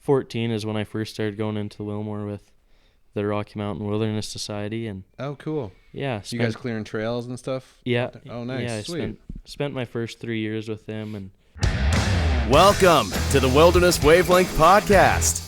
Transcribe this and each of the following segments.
14 is when I first started going into the Wilmore with the Rocky Mountain Wilderness Society, and Oh, cool. yeah, You guys clearing trails and stuff? yeah, Oh, nice. yeah, I Sweet. spent my first 3 years with them, and Welcome to the Wilderness Wavelength Podcast.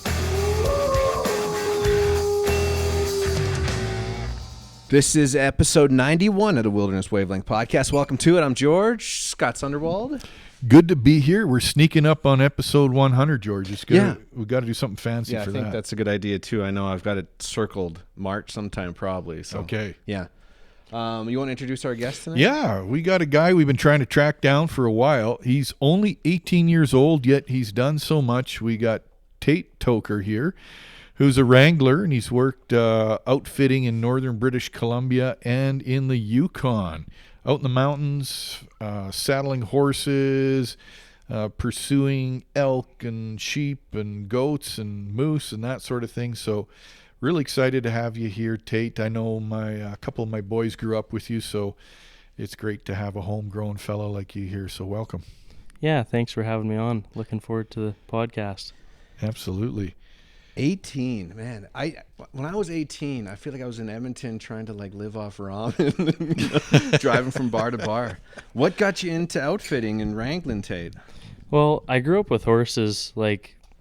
This is episode 91 of the Wilderness Wavelength Podcast. Welcome to it. I'm George, Scott Sunderwald. Good to be here. We're sneaking up on episode 100, George. It's good. We got to do something fancy Yeah, for I think that. that's a good idea, too. I know I've got it circled March sometime probably. So. Okay. Yeah. You want to introduce our guest tonight? Yeah, we got a guy we've been trying to track down for a while. He's only 18 years old, yet he's done so much. We got Tate Tocher here, who's a wrangler, and he's worked outfitting in northern British Columbia and in the Yukon, out in the mountains, saddling horses, pursuing elk and sheep and goats and moose and that sort of thing. So really excited to have you here, Tate. I know a couple of my boys grew up with you, so it's great to have a homegrown fellow like you here. So welcome. yeah, thanks for having me on. Looking forward to the podcast. Absolutely. 18, man. When I was 18, I feel like I was in Edmonton trying to live off ramen, driving from bar to bar. What got you into outfitting and wrangling, Tate? Well, I grew up with horses,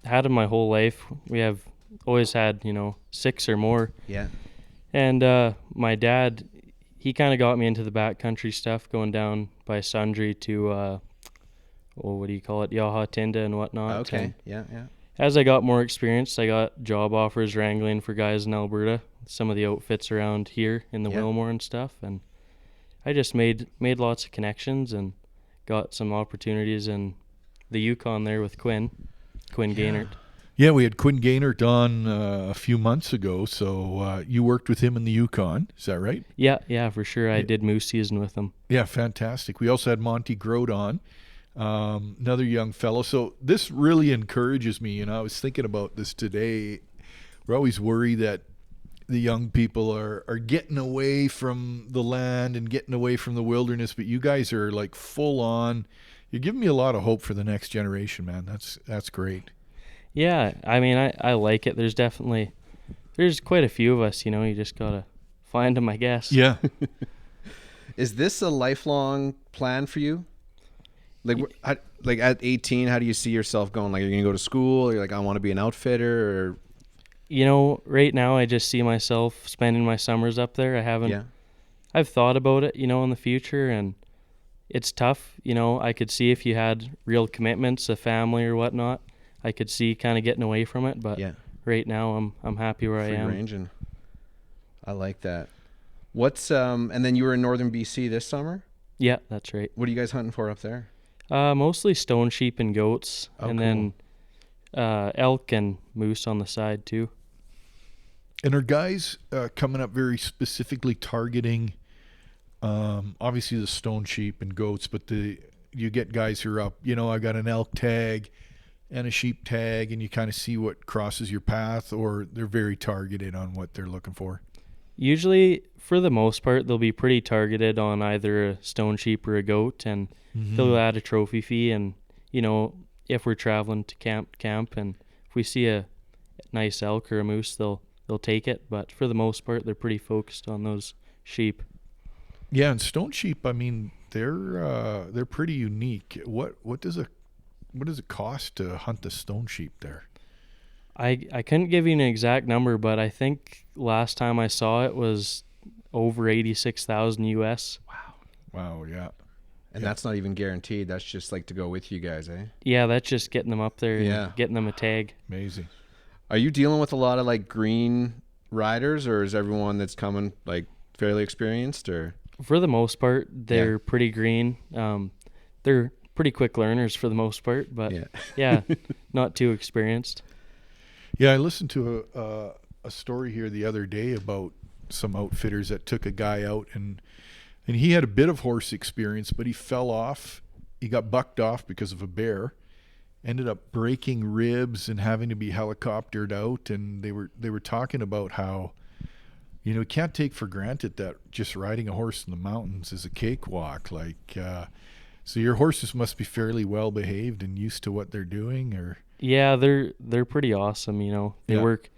had them my whole life. We have always had, 6 or more. Yeah. And my dad, he kind of got me into the backcountry stuff, going down by Sundre to, what do you call it, Yahatinda and whatnot. Okay. And Yeah. as I got more experience, I got job offers wrangling for guys in Alberta, some of the outfits around here in the Wilmore and stuff. And I just made lots of connections and got some opportunities in the Yukon there with Quinn Gaynard. Yeah, we had Quinn Gaynard on a few months ago, so you worked with him in the Yukon. Is that right? Yeah, for sure. I did moose season with him. Yeah, fantastic. We also had Monty Grote on, another young fellow. So this really encourages me. I was thinking about this today. We're always worried that the young people are getting away from the land and getting away from the wilderness, but you guys are full on. You're giving me a lot of hope for the next generation, man. That's great. Yeah, I mean, I like it. There's quite a few of us, you just got to find them, I guess. Yeah. Is this a lifelong plan for you? At 18, how do you see yourself going? Are you going to go to school? Or you're I want to be an outfitter? Or Right now I just see myself spending my summers up there. I've thought about it, in the future, and it's tough. I could see if you had real commitments, a family or whatnot, I could see kind of getting away from it. But right now I'm happy where free I am. Ranging. I like that. What's and then you were in northern BC this summer? Yeah, that's right. What are you guys hunting for up there? Mostly stone sheep and goats, and cool. then elk and moose on the side too. And are guys coming up very specifically targeting, obviously the stone sheep and goats, but you get guys who are up, I got an elk tag and a sheep tag, and you kind of see what crosses your path, or they're very targeted on what they're looking for? Usually, for the most part, they'll be pretty targeted on either a stone sheep or a goat, and they'll add a trophy fee. And, if we're traveling to camp, and if we see a nice elk or a moose, they'll take it. But for the most part, they're pretty focused on those sheep. Yeah, and stone sheep, I mean, they're pretty unique. What does it cost to hunt the stone sheep there? I couldn't give you an exact number, but I think last time I saw it was over $86,000 US. Wow, yeah. And that's not even guaranteed. That's just to go with you guys, eh? Yeah, that's just getting them up there and getting them a tag. Amazing. Are you dealing with a lot of green riders, or is everyone that's coming fairly experienced, or? For the most part, they're pretty green. They're pretty quick learners for the most part, but not too experienced. Yeah, I listened to a story here the other day about some outfitters that took a guy out, and he had a bit of horse experience, but he fell off. He got bucked off because of a bear, ended up breaking ribs and having to be helicoptered out. And they were talking about how, you can't take for granted that just riding a horse in the mountains is a cakewalk. So your horses must be fairly well behaved and used to what they're doing, or Yeah, they're pretty awesome. They Yeah. work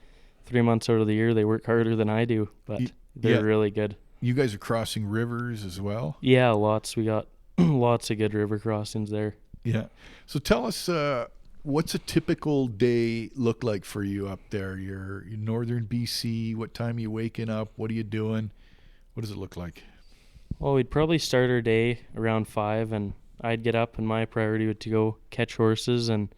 3 months out of the year. They work harder than I do, but they're yeah. really good. You guys are crossing rivers as well? Yeah, lots. We got lots of good river crossings there. Yeah. So tell us, what's a typical day look like for you up there? You're in northern BC. What time are you waking up? What are you doing? What does it look like? Well, we'd probably start our day around 5, and I'd get up, and my priority would to go catch horses and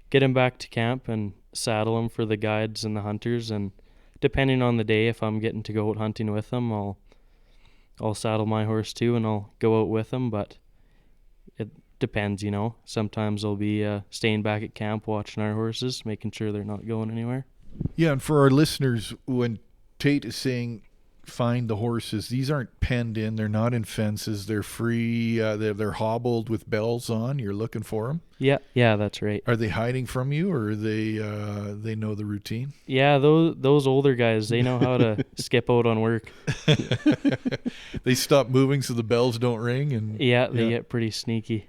get them back to camp and saddle them for the guides and the hunters. And depending on the day, if I'm getting to go out hunting with them, I'll saddle my horse too, and I'll go out with them. But it depends, Sometimes I'll be staying back at camp watching our horses, making sure they're not going anywhere. Yeah, and for our listeners, when Tate is saying find the horses, these aren't penned in. They're not in fences. They're free. They're hobbled with bells on. You're looking for them. Yeah, that's right. Are they hiding from you, or are they know the routine? Yeah, those older guys, they know how to skip out on work. They stop moving so the bells don't ring, and Yeah, they get pretty sneaky.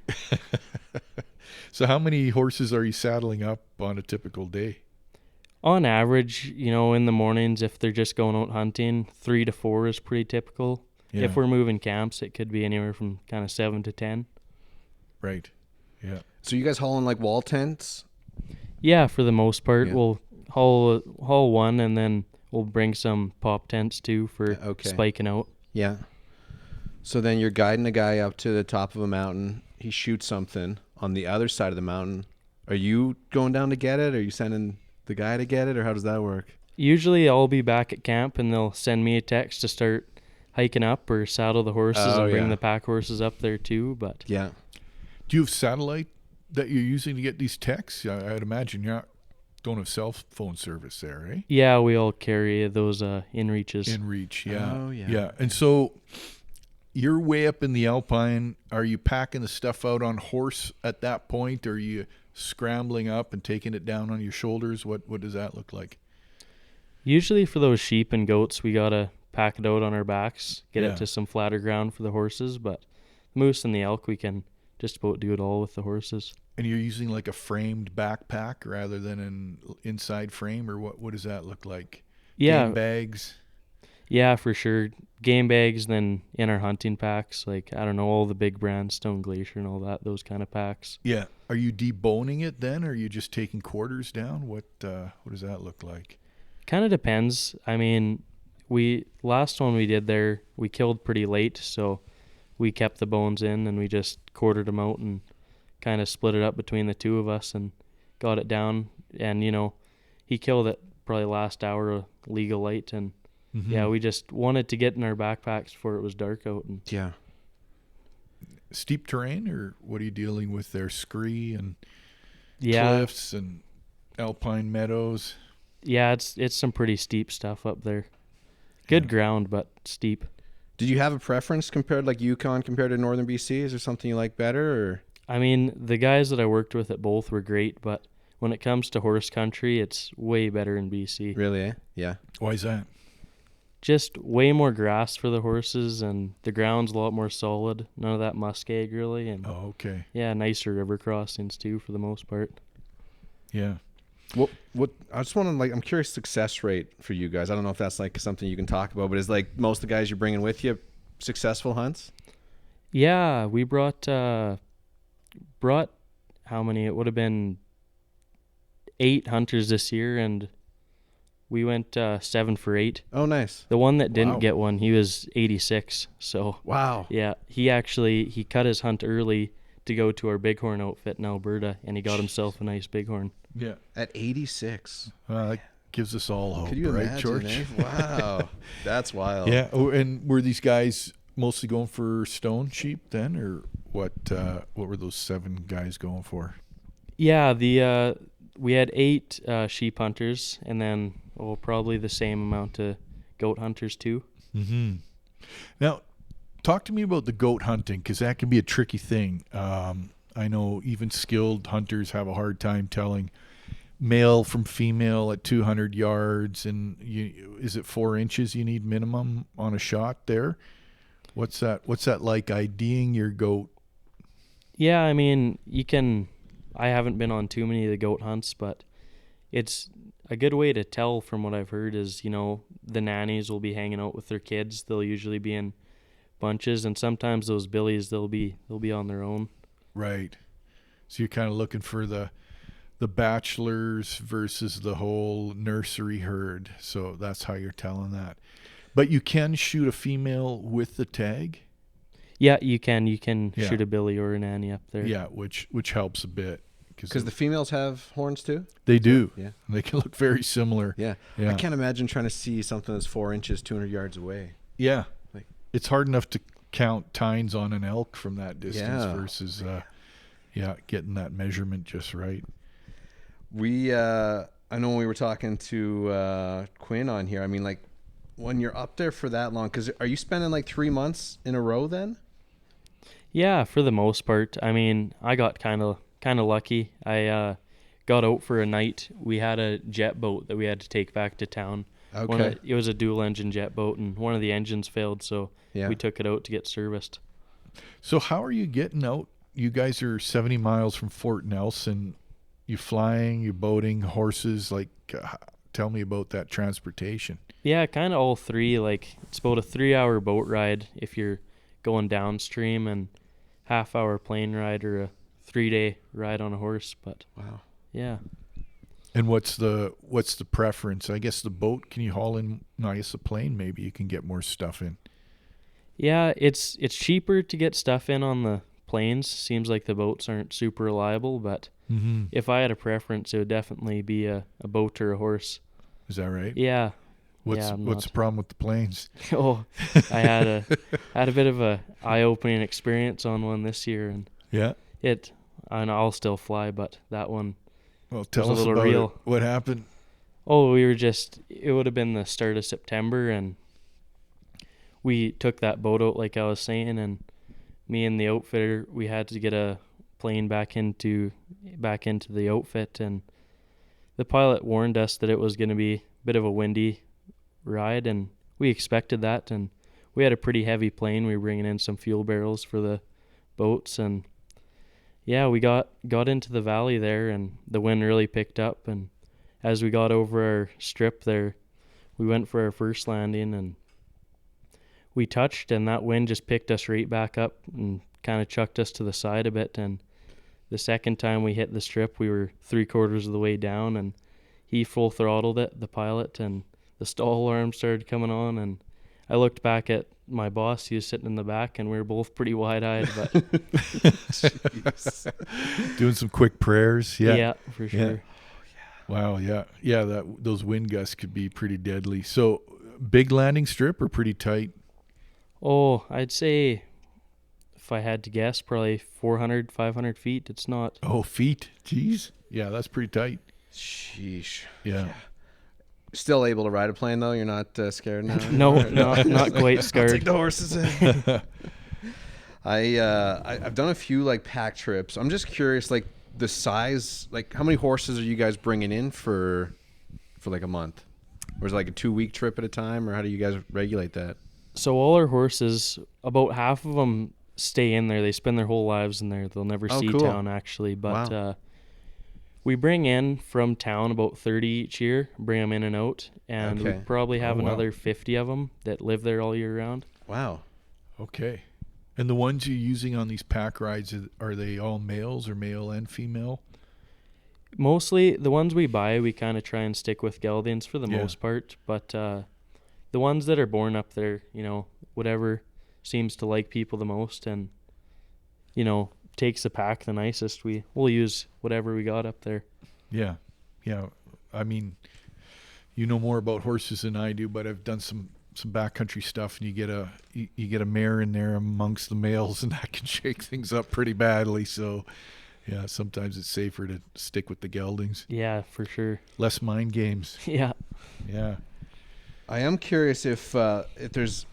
So how many horses are you saddling up on a typical day? On average, in the mornings, if they're just going out hunting, 3 to 4 is pretty typical. Yeah. If we're moving camps, it could be anywhere from kind of 7 to 10. Right. Yeah. So you guys hauling like wall tents? Yeah, for the most part, Yeah. we'll haul one, and then we'll bring some pop tents too for Okay. spiking out. Yeah. So then you're guiding a guy up to the top of a mountain. He shoots something on the other side of the mountain. Are you going down to get it? Are you sending the guy to get it, or how does that work? Usually I'll be back at camp, and they'll send me a text to start hiking up or saddle the horses and bring the pack horses up there too. But Yeah. Do you have satellite that you're using to get these texts? I'd imagine you don't have cell phone service there, eh? yeah, we all carry those inReaches. In reach, yeah. Oh, yeah. Yeah. And so you're way up in the Alpine. Are you packing the stuff out on horse at that point? Or are you scrambling up and taking it down on your shoulders? What does that look like? Usually for those sheep and goats, we gotta pack it out on our backs, get Yeah. it to some flatter ground for the horses. But moose and the elk, we can just about do it all with the horses. And you're using like a framed backpack rather than an inside frame, or what does that look like? Yeah, Game bags? yeah, for sure. Game bags, then in our hunting packs, like, I don't know, all the big brands, Stone Glacier and all that, those kind of packs. Yeah. Are you deboning it then, or are you just taking quarters down? What does that look like? Kind of depends. I mean, last one we did there, we killed pretty late, so we kept the bones in and we just quartered them out and kind of split it up between the two of us and got it down. And, he killed it probably last hour of legal light. And yeah, we just wanted to get in our backpacks before it was dark out. And Yeah. Steep terrain, or what are you dealing with there? Scree and yeah, cliffs and alpine meadows? yeah, it's some pretty steep stuff up there. Good ground, but steep. Did you have a preference compared, like Yukon compared to Northern BC? Is there something you like better, or? I mean, the guys that I worked with at both were great, but when it comes to horse country, it's way better in BC. Really, eh? Yeah. Why is that? Just way more grass for the horses, and the ground's a lot more solid. None of that muskeg, really. And Oh, okay. yeah, nicer river crossings, too, for the most part. Yeah. What I just want to, I'm curious success rate for you guys. I don't know if that's like something you can talk about, but is like most of the guys you're bringing with you successful hunts? Yeah, we brought how many? It would have been 8 hunters this year, and we went 7 for 8. Oh, nice. The one that didn't Wow. get one, he was 86. So Wow. yeah, he cut his hunt early to go to our bighorn outfit in Alberta, and he got himself a nice bighorn. Yeah. At 86. That gives us all hope, Could you right, imagine, George? eh? Wow. That's wild. Yeah. Oh, and were these guys mostly going for stone sheep then, or what were those 7 guys going for? Yeah, we had 8 sheep hunters, and then probably the same amount of goat hunters too. Mm-hmm. Now, talk to me about the goat hunting, because that can be a tricky thing. I know even skilled hunters have a hard time telling male from female at 200 yards. And is it 4 inches you need minimum on a shot there? What's that like IDing your goat? Yeah, I mean, you can I haven't been on too many of the goat hunts, but it's a good way to tell from what I've heard is, the nannies will be hanging out with their kids. They'll usually be in bunches, and sometimes those billies, they'll be on their own. Right. So you're kind of looking for the bachelors versus the whole nursery herd. So that's how you're telling that. But you can shoot a female with the tag? Yeah, you can. You can shoot a billy or a nanny up there. Yeah, which helps a bit. Because the females have horns too? They do. Yeah. They can look very similar. Yeah. I can't imagine trying to see something that's 4 inches, 200 yards away. Yeah. It's hard enough to count tines on an elk from that distance versus getting that measurement just right. I know when we were talking to Quinn on here, I mean, like, when you're up there for that long, because are you spending like 3 months in a row then? Yeah, for the most part. I mean, I got kind of lucky. I got out for a night. We had a jet boat that we had to take back to town. Okay. It was a dual engine jet boat, and one of the engines failed, so we took it out to get serviced. So how are you getting out? You guys are 70 miles from Fort Nelson. You flying, you boating, horses, like tell me about that transportation. Yeah, kind of all three. Like, it's about a 3-hour boat ride if you're going downstream, and half-hour plane ride, or a 3-day ride on a horse. But wow, yeah. And what's the preference? I guess the boat, can you haul in? No, I guess the plane, maybe you can get more stuff in. Yeah, it's cheaper to get stuff in on the planes. Seems like the boats aren't super reliable, but if I had a preference, it would definitely be a boat or a horse. Is that right? Yeah. What's the problem with the planes? I had a bit of a eye-opening experience on one this year, and and I'll still fly, but that one. Well, tell us about it. What happened? It would have been the start of September, and we took that boat out, like I was saying, and me and the outfitter, we had to get a plane back into the outfit, and the pilot warned us that it was going to be a bit of a windy ride, and we expected that, and we had a pretty heavy plane. We were bringing in some fuel barrels for the boats, and we got into the valley there, and the wind really picked up, and as we got over our strip there, we went for our first landing, and we touched, and that wind just picked us right back up and kind of chucked us to the side a bit. And the second time we hit the strip, we were 3/4 of the way down, and he full throttled it, the pilot, and the stall alarm started coming on, and I looked back at my boss. He was sitting in the back, and we were both pretty wide-eyed, but doing some quick prayers. Yeah, for sure. Yeah. Wow, yeah. Those wind gusts could be pretty deadly. So, big landing strip or pretty tight? Oh, I'd say, if I had to guess, probably 400, 500 feet. It's not. Oh, feet? Jeez. Yeah, that's pretty tight. Sheesh. Yeah. Still able to ride a plane, though? You're not scared now? No, not quite scared. I'll take the horses in. I've done a few, like, pack trips. I'm just curious, like, the size, like, how many horses are you guys bringing in for like a month? Or is it like a 2-week trip at a time, or how do you guys regulate that? So all our horses, about half of them stay in there. They spend their whole lives in there. They'll never see town, actually. But we bring in from town about 30 each year, bring them in and out. And we probably have another 50 of them that live there all year round. Wow. Okay. And the ones you're using on these pack rides, are they all males or male and female? Mostly the ones we buy, we kind of try and stick with geldings for the most part. But the ones that are born up there, whatever seems to like people the most and, takes the pack the nicest, we'll use whatever we got up there. Yeah. Yeah. I mean, you know more about horses than I do, but I've done some backcountry stuff, and you get a mare in there amongst the males, and that can shake things up pretty badly. So, yeah, sometimes it's safer to stick with the geldings. Yeah, for sure. Less mind games. Yeah. Yeah. I am curious if there's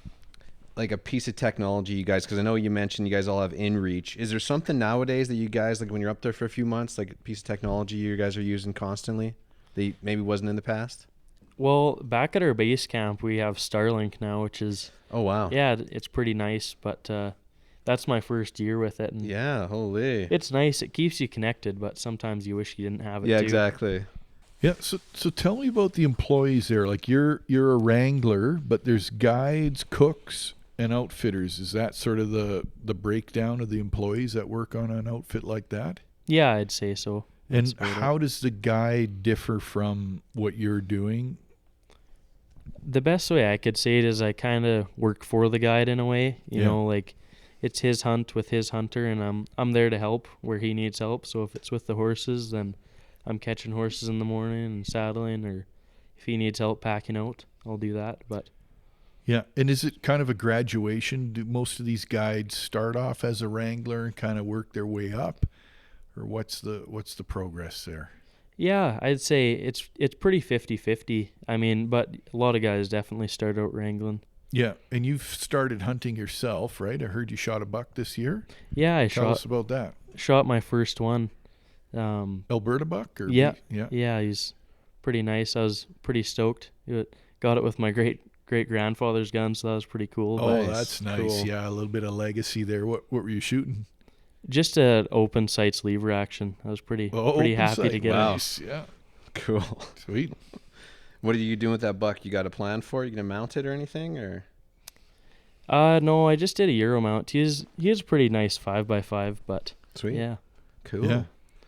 like a piece of technology you guys, because I know you mentioned you guys all have InReach. Is there something nowadays that you guys, like when you're up there for a few months, like a piece of technology you guys are using constantly that maybe wasn't in the past? Well, back at our base camp, we have Starlink now, which is... Oh, wow. Yeah, it's pretty nice, but that's my first year with it. And Yeah, holy. it's nice. It keeps you connected, but sometimes you wish you didn't have it Yeah, too. exactly. Yeah, so tell me about the employees there. Like you're a wrangler, but there's guides, cooks, and outfitters. Is that sort of the breakdown of the employees that work on an outfit like that? Yeah, I'd say so. And That's about it. how does the guide differ from what you're doing? The best way I could say it is I kind of work for the guide in a way. You Yeah. know, like it's his hunt with his hunter, and I'm there to help where he needs help. So if it's with the horses, then I'm catching horses in the morning and saddling, or if he needs help packing out, I'll do that. But Yeah, and is it kind of a graduation? Do most of these guides start off as a wrangler and kind of work their way up, or what's the progress there? yeah, I'd say it's pretty 50-50. I mean, but a lot of guys definitely start out wrangling. Yeah, and you've started hunting yourself, right? I heard you shot a buck this year. Yeah, I Tell us about that. shot my first one. Alberta buck? Or Yeah, yeah. yeah, he's pretty nice. I was pretty stoked. Got it with my great grandfather's gun, so that was pretty cool. Oh, But that's nice. Cool. Yeah, a little bit of legacy there. What were you shooting? just an open sights lever action. I was pretty Open happy to sight. get Wow. it. Nice. Yeah, Cool. sweet. What are you doing with that buck? You got a plan for it? You gonna mount it or anything, or? No, I just did a Euro mount. He is a pretty nice 5x5, but Sweet. yeah. Cool. Yeah,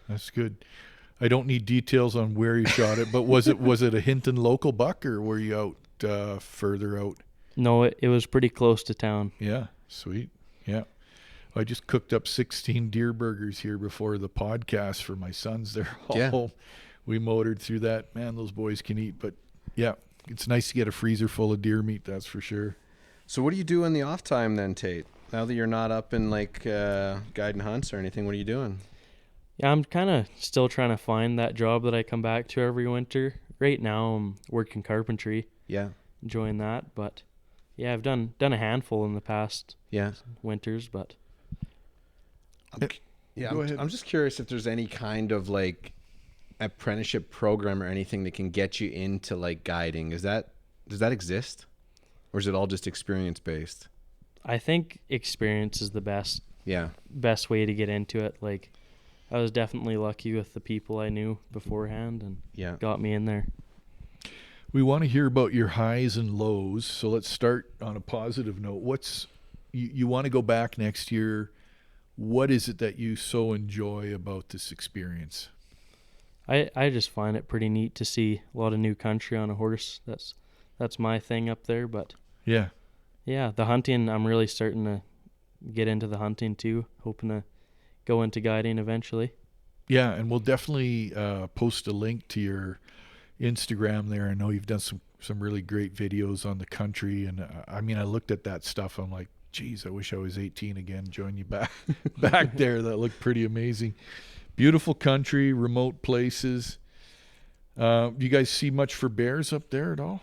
that's good. I don't need details on where you shot it, but was it a Hinton local buck, or were you out further out? No, it was pretty close to town. Yeah, sweet. Yeah. I just cooked up 16 deer burgers here before the podcast for my sons. They're all Yeah. home. We motored through that. Man, those boys can eat. But yeah, it's nice to get a freezer full of deer meat, that's for sure. So what do you do in the off time then, Tate? Now that you're not up in like guiding hunts or anything, what are you doing? Yeah, I'm kind of still trying to find that job that I come back to every winter. Right now, I'm working carpentry, Yeah. enjoying that. But yeah, I've done a handful in the past Yeah. winters, but Yeah. Go ahead. I'm just curious if there's any kind of like apprenticeship program or anything that can get you into like guiding. Does that exist? Or is it all just experience based? I think experience is the best Yeah. way to get into it. Like, I was definitely lucky with the people I knew beforehand and Yeah. got me in there. We want to hear about your highs and lows. So let's start on a positive note. You want to go back next year. What is it that you so enjoy about this experience? I just find it pretty neat to see a lot of new country on a horse. That's my thing up there. But Yeah. yeah, the hunting, I'm really starting to get into the hunting too, hoping to go into guiding eventually. Yeah, and we'll definitely post a link to your Instagram there. I know you've done some really great videos on the country, and I mean, I looked at that stuff. I'm like, geez, I wish I was 18 again. Join you back there. That looked pretty amazing. Beautiful country, remote places. You guys see much for bears up there at all?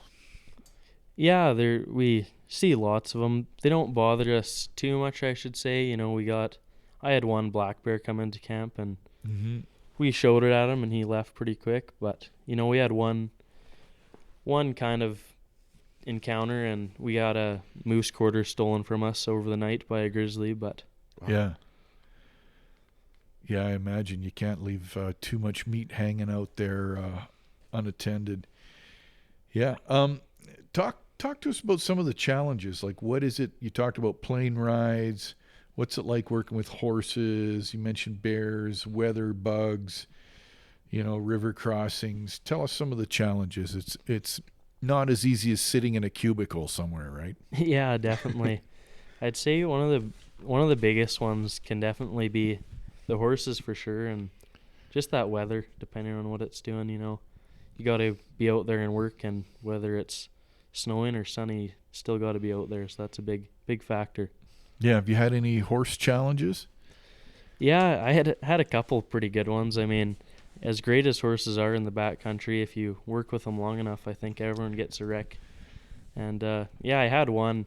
Yeah, we see lots of them. They don't bother us too much, I should say. You know, I had one black bear come into camp, and we showed it at him, and he left pretty quick. But you know, we had one kind of encounter, and we got a moose quarter stolen from us over the night by a grizzly. But Yeah. Yeah, I imagine you can't leave too much meat hanging out there unattended. Yeah. Talk to us about some of the challenges. Like, what is it? You talked about plane rides. What's it like working with horses? You mentioned bears, weather, bugs, river crossings. Tell us some of the challenges. It's not as easy as sitting in a cubicle somewhere, right? yeah, definitely. I'd say one of the biggest ones can definitely be the horses for sure, and just that weather, depending on what it's doing. You know, you got to be out there and work, and whether it's snowing or sunny, still got to be out there. So that's a big factor. Yeah. Have you had any horse challenges? Yeah, I had a couple pretty good ones. I mean, as great as horses are in the backcountry, if you work with them long enough, I think everyone gets a wreck. And yeah, I had one.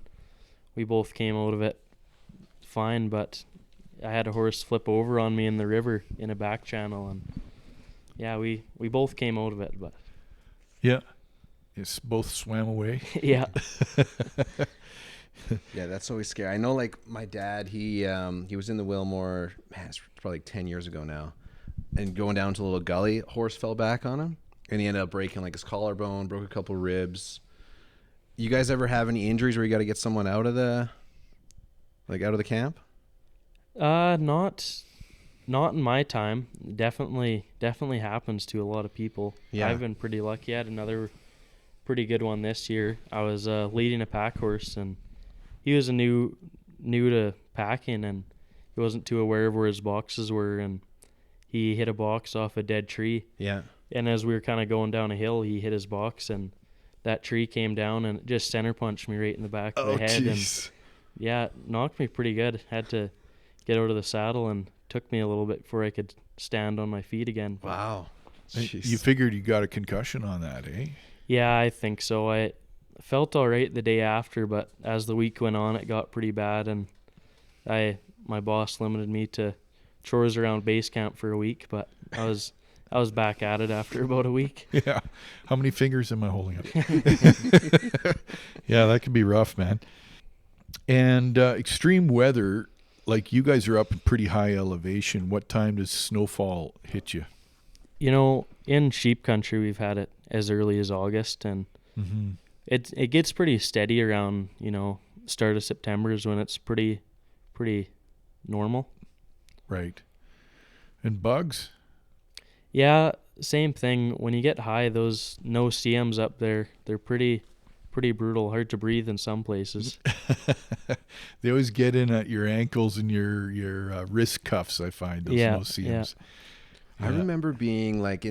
We both came out of it fine, but I had a horse flip over on me in the river in a back channel, and yeah, we both came out of it. But Yeah. It's both swam away. yeah, Yeah, that's always scary. I know, like, my dad, he was in the Wilmore, man, it's probably like 10 years ago now, and going down to a little gully, horse fell back on him, and he ended up breaking, like, his collarbone, broke a couple ribs. You guys ever have any injuries where you got to get someone out of the camp? Not in my time. Definitely happens to a lot of people. Yeah. I've been pretty lucky. I had another pretty good one this year. I was leading a pack horse, and he was new to packing, and he wasn't too aware of where his boxes were, and he hit a box off a dead tree. Yeah. And as we were kind of going down a hill, he hit his box, and that tree came down and just center punched me right in the back of the head. Geez. And yeah, it knocked me pretty good. Had to get out of the saddle, and took me a little bit before I could stand on my feet again. Wow. Jeez. You figured you got a concussion on that, eh? Yeah, I think so. I felt all right the day after, but as the week went on, it got pretty bad, and my boss limited me to chores around base camp for a week, but I was back at it after about a week. Yeah. How many fingers am I holding up? Yeah, that could be rough, man. And extreme weather, like you guys are up in pretty high elevation. What time does snowfall hit you? You know, in sheep country, we've had it as early as August, and it gets pretty steady around, start of September is when it's pretty normal. Right. And bugs? Yeah, same thing. When you get high, those no CMs up there, they're pretty brutal, hard to breathe in some places. They always get in at your ankles and your wrist cuffs, I find, those no-see-ums. I remember being like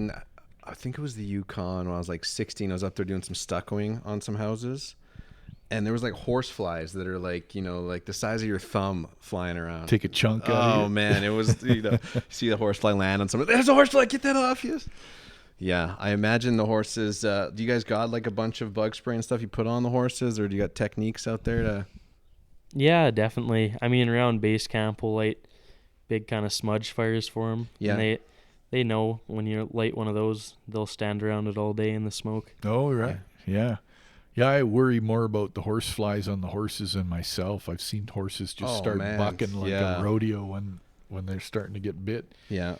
I think it was the Yukon when I was like 16. I was up there doing some stuccoing on some houses, and there was like horse flies that are like, like the size of your thumb flying around. Take a chunk out of you. Oh man, it was, see the horsefly land on someone. There's a horsefly, get that off you. Yeah, I imagine the horses, do you guys got like a bunch of bug spray and stuff you put on the horses, or do you got techniques out there to? Yeah, definitely. I mean, around base camp, we'll light big kind of smudge fires for them. Yeah. And they know when you light one of those, they'll stand around it all day in the smoke. Oh, right. Yeah. Yeah, I worry more about the horse flies on the horses than myself. I've seen horses just start bucking like a rodeo when they're starting to get bit. Yeah.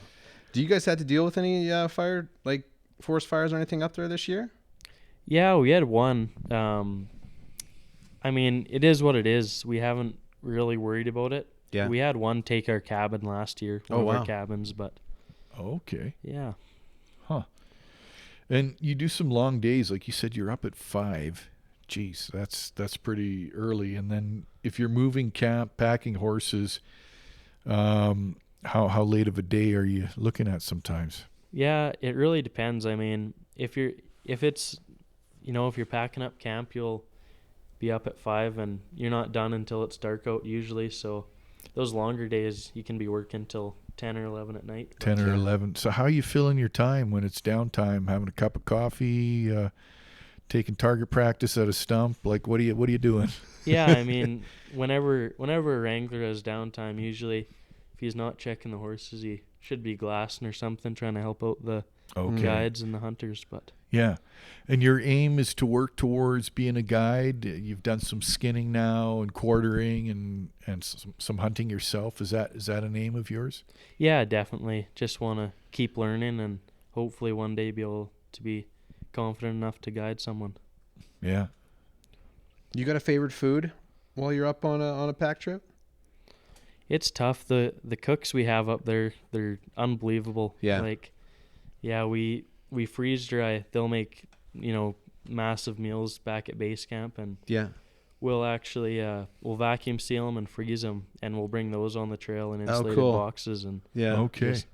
Do you guys have to deal with any fire, like forest fires or anything up there this year? Yeah, we had one. I mean, it is what it is. We haven't really worried about it. Yeah. We had one take our cabin last year, one of our cabins, but okay. Yeah. Huh. And you do some long days, like you said. You're up at 5. Jeez, that's pretty early. And then if you're moving camp, packing horses, how late of a day are you looking at sometimes? Yeah, it really depends. I mean, if you're packing up camp, you'll be up at 5, and you're not done until it's dark out usually. So those longer days, you can be working till 10 or 11 at night. 10 or 11. So how are you filling your time when it's downtime? Having a cup of coffee, taking target practice at a stump? Like, what are you doing? Yeah, I mean, whenever a wrangler has downtime, usually if he's not checking the horses, he should be glassing or something, trying to help out the guides and the hunters. But yeah. And your aim is to work towards being a guide. You've done some skinning now and quartering and some hunting yourself. Is that an aim of yours? Yeah, definitely. Just want to keep learning and hopefully one day be able to be confident enough to guide someone. Yeah. You got a favorite food while you're up on a pack trip? It's tough. The cooks we have up there, they're unbelievable. Yeah. Like, yeah, we freeze dry. They'll make, massive meals back at base camp, and we'll actually we'll vacuum seal them and freeze them, and we'll bring those on the trail in insulated boxes, and just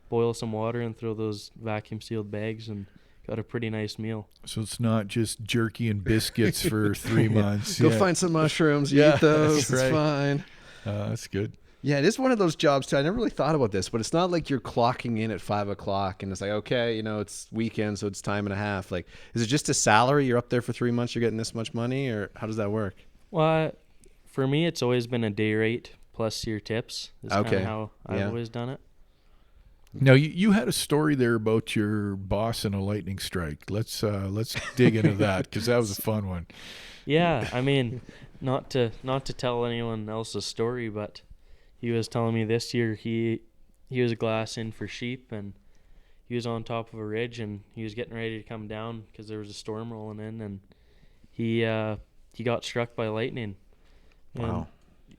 boil some water and throw those vacuum sealed bags, and got a pretty nice meal. So it's not just jerky and biscuits for 3 months. Go find some mushrooms, eat those. It's fine. That's good. Yeah, it is one of those jobs too. I never really thought about this, but it's not like you're clocking in at 5 o'clock and it's like, okay, it's weekend, so it's time and a half. Like, is it just a salary? You're up there for 3 months, you're getting this much money, or how does that work? Well, for me, it's always been a day rate plus your tips. Is kind of how I've always done it. Now you had a story there about your boss and a lightning strike. Let's dig into that because that was a fun one. Yeah, I mean, not to tell anyone else's story, but he was telling me this year he was glassing for sheep, and he was on top of a ridge, and he was getting ready to come down because there was a storm rolling in, and he got struck by lightning. And Wow.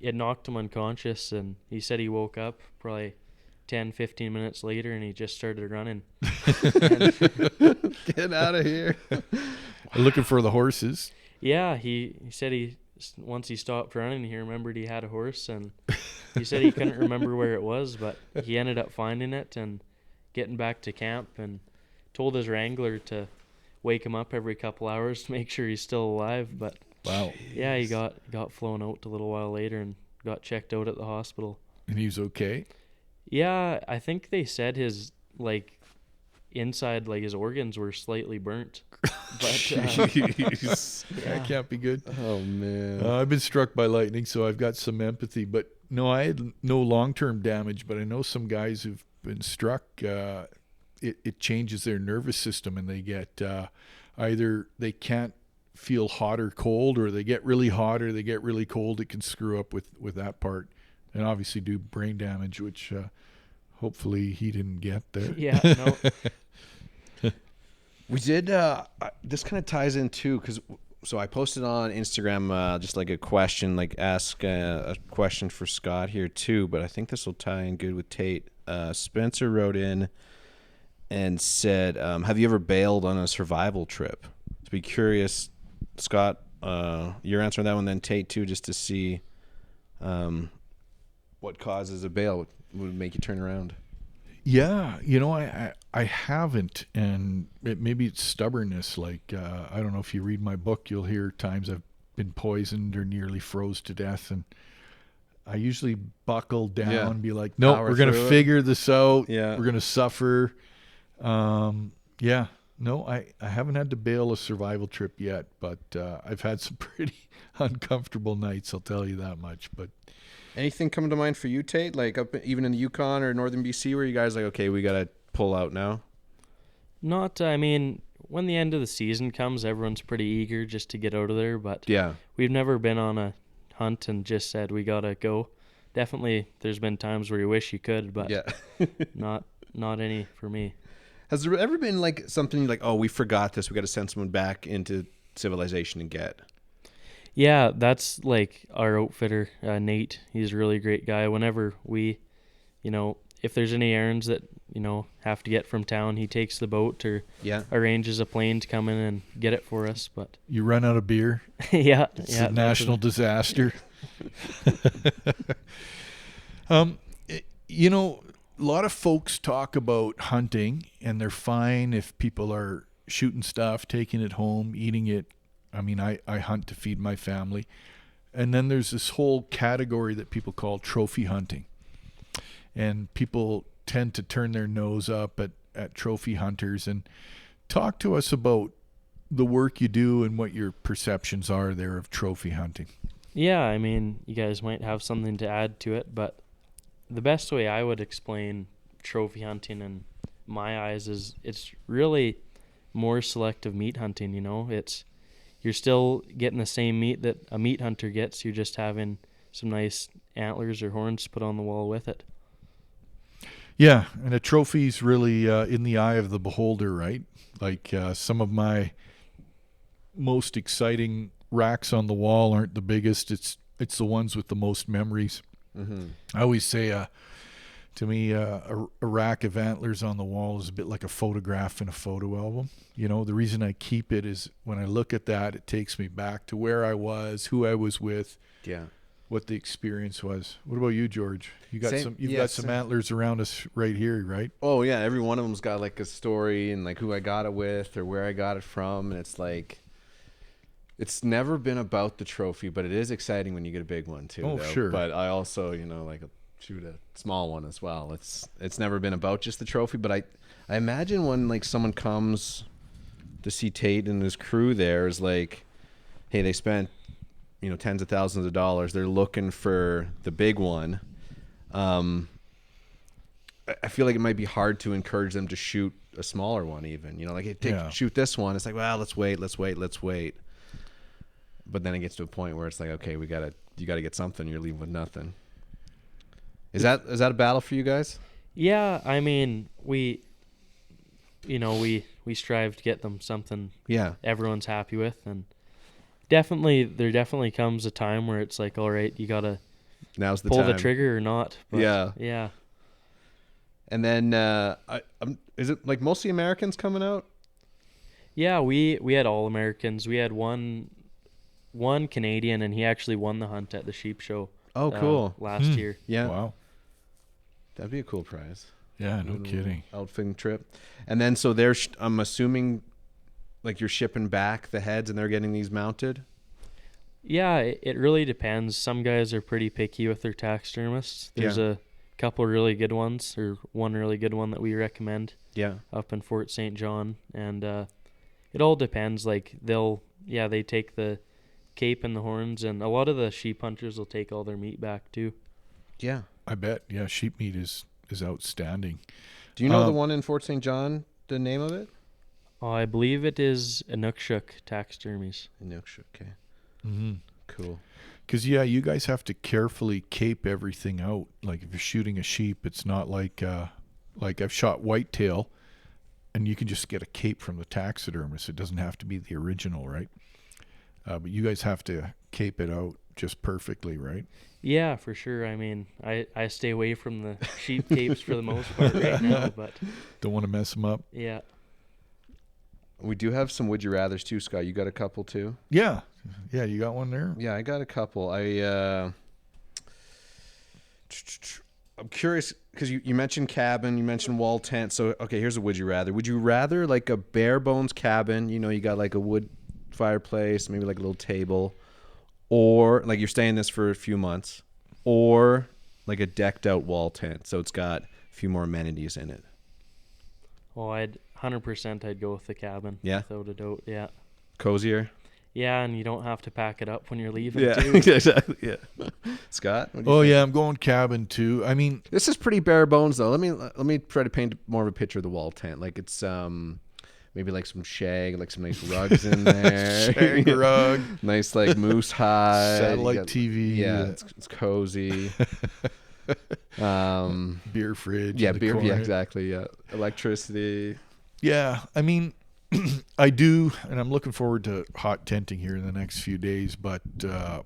it knocked him unconscious, and he said he woke up probably 10, 15 minutes later, and he just started running. Get out of here. Looking for the horses. Yeah, he said once he stopped running, he remembered he had a horse, and he said he couldn't remember where it was, but he ended up finding it and getting back to camp, and told his wrangler to wake him up every couple hours to make sure he's still alive. But Wow. yeah, he got flown out a little while later and got checked out at the hospital. And he's okay. Yeah, I think they said his inside, his organs were slightly burnt. But Jeez. yeah. That can't be good. Oh man. I've been struck by lightning, so I've got some empathy. But no, I had no long-term damage, but I know some guys who've been struck. It changes their nervous system, and they get either they can't feel hot or cold, or they get really hot or they get really cold. It can screw up with that part, and obviously do brain damage, which hopefully he didn't get there. Yeah, no. We did. This kind of ties in too, because so I posted on Instagram just like a question, ask a question for Scott here too. But I think this will tie in good with Tate. Spencer wrote in and said, "Have you ever bailed on a survival trip?" To be curious, Scott, you're answering that one, then Tate too, just to see what causes a bail would make you turn around. Yeah, I haven't, and maybe it's stubbornness. I don't know if you read my book, you'll hear times I've been poisoned or nearly froze to death, and I usually buckle down and be like, "No, Power we're gonna through it. figure this out. Yeah. We're gonna suffer." No, I haven't had to bail a survival trip yet, but I've had some pretty uncomfortable nights. I'll tell you that much. But Anything come to mind for you, Tate? Even in the Yukon or Northern BC, where you guys okay, we gotta pull out now? I mean, when the end of the season comes, everyone's pretty eager just to get out of there, but Yeah. we've never been on a hunt and just said we gotta go. Definitely, there's been times where you wish you could, but Yeah. not any for me. Has there ever been something oh, we forgot this, we got to send someone back into civilization and get? Yeah, that's our outfitter, Nate. He's a really great guy. Whenever we, if there's any errands that, have to get from town, he takes the boat or arranges a plane to come in and get it for us. But you run out of beer. yeah. It's a national disaster. A lot of folks talk about hunting, and they're fine if people are shooting stuff, taking it home, eating it. I mean, I hunt to feed my family. And then there's this whole category that people call trophy hunting. And people tend to turn their nose up at trophy hunters. And talk to us about the work you do and what your perceptions are there of trophy hunting. Yeah, I mean, you guys might have something to add to it, but the best way I would explain trophy hunting in my eyes is it's really more selective meat hunting, you're still getting the same meat that a meat hunter gets. You're just having some nice antlers or horns put on the wall with it. Yeah, and a trophy's really in the eye of the beholder, right? Some of my most exciting racks on the wall aren't the biggest. It's the ones with the most memories. Mm-hmm. I always say, to me, a rack of antlers on the wall is a bit like a photograph in a photo album. The reason I keep it is when I look at that, it takes me back to where I was, who I was with, what the experience was. What about you, George? You've got some antlers around us right here, right? Oh yeah, every one of them's got a story and who I got it with or where I got it from, and it's never been about the trophy, but it is exciting when you get a big one too. Oh, though. sure. But I also, shoot a small one as well. It's never been about just the trophy, but I imagine when someone comes to see Tate and his crew there is hey, they spent tens of thousands of dollars. They're looking for the big one. I feel like it might be hard to encourage them to shoot a smaller one even, you know, like, hey, shoot this one. It's like, well, let's wait. But then it gets to a point where it's like, okay, you got to get something. You're leaving with nothing. Is that a battle for you guys? Yeah. I mean, we strive to get them something everyone's happy with. And there definitely comes a time where it's like, all right, you got to now's the pull time. the trigger or not. But yeah. And then, is it like mostly Americans coming out? Yeah, we had all Americans. We had one Canadian, and he actually won the hunt at the sheep show. Oh, cool! Last year. Yeah. Wow. That'd be a cool prize. Yeah, no kidding. Outfitting trip, and then so I'm assuming, like, you're shipping back the heads, and they're getting these mounted. Yeah, it really depends. Some guys are pretty picky with their taxidermists. There's a couple really good ones, or one really good one that we recommend. Yeah. Up in Fort St. John, and it all depends. Like they take the cape and the horns, and a lot of the sheep hunters will take all their meat back too. Yeah. I bet. Yeah, sheep meat is outstanding. Do you know the one in Fort St. John, the name of it? Oh, I believe it is Inukshuk Taxidermies. Inukshuk, okay. Mm-hmm. Cool. Because, you guys have to carefully cape everything out. Like, if you're shooting a sheep, it's not like I've shot whitetail, and you can just get a cape from the taxidermist. It doesn't have to be the original, right? But you guys have to cape it out just perfectly, right? Yeah, for sure. I mean, I stay away from the sheep capes for the most part right now, but don't want to mess them up. Yeah. We do have some would you rathers too, Scott. You got a couple too? Yeah. Yeah, you got one there? Yeah, I got a couple. I'm curious because you mentioned cabin, you mentioned wall tent. So, okay, here's a would you rather. Would you rather like a bare bones cabin, you got like a wood fireplace, maybe like a little table, or like you're staying this for a few months, or like a decked out wall tent, so it's got a few more amenities in it? Oh, 100% I'd go with the cabin. Yeah, without a doubt. Yeah, cozier. Yeah, and you don't have to pack it up when you're leaving. Yeah, too. exactly. Yeah, Scott. What do you think? Yeah, I'm going cabin too. I mean, this is pretty bare bones though. Let me try to paint more of a picture of the wall tent. Like it's maybe like some shag, like some nice rugs in there. Shag rug. Nice like moose hide. Satellite TV. Yeah, it's cozy. Beer fridge. Yeah, beer. Yeah, exactly. Yeah, electricity. Yeah, I mean, I do, and I'm looking forward to hot tenting here in the next few days. But a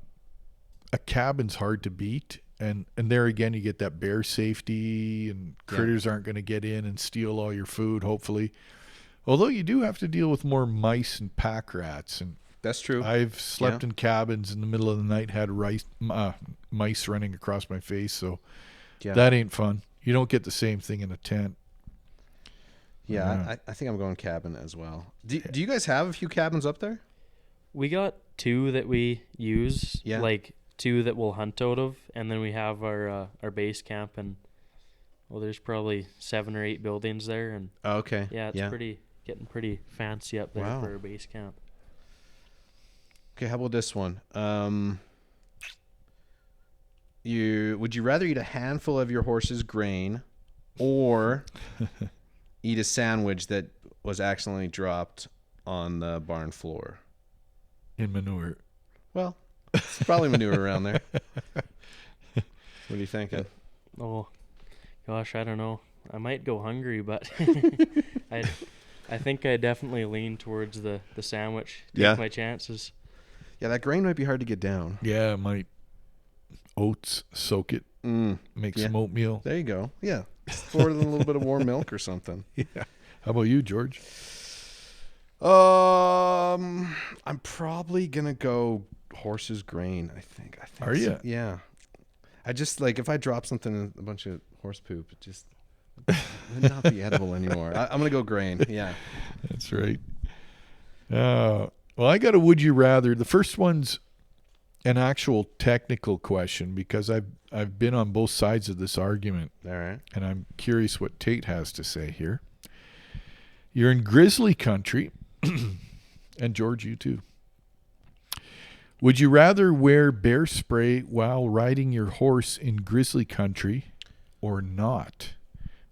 cabin's hard to beat, and there again, you get that bear safety, and critters aren't going to get in and steal all your food. Hopefully. Although you do have to deal with more mice and pack rats, and that's true. I've slept in cabins in the middle of the night, had mice running across my face, so that ain't fun. You don't get the same thing in a tent. Yeah, I think I'm going cabin as well. Do you guys have a few cabins up there? We got 2 that we use, like 2 that we'll hunt out of, and then we have our base camp, and there's probably 7 or 8 buildings there, and yeah, it's getting pretty fancy up there for our base camp. Okay, how about this one? Would you rather eat a handful of your horse's grain, or eat a sandwich that was accidentally dropped on the barn floor? In manure. Well, it's probably manure around there. What are you thinking? Oh, gosh, I don't know. I might go hungry, but I think I definitely lean towards the sandwich. Take my chances. Yeah, that grain might be hard to get down. Yeah, it might. Oats, soak it, make some oatmeal. There you go. Yeah, pour it in a little bit of warm milk or something. Yeah. How about you, George? I'm probably gonna go horse's grain. I think. Are you? Yeah. I just like if I drop something in a bunch of horse poop, it just would not be edible anymore. I'm gonna go grain. Yeah. That's right. Well, I got a would you rather. The first one's an actual technical question because I've been on both sides of this argument. All right. And I'm curious what Tate has to say here. You're in grizzly country, and George, you too. Would you rather wear bear spray while riding your horse in grizzly country or not?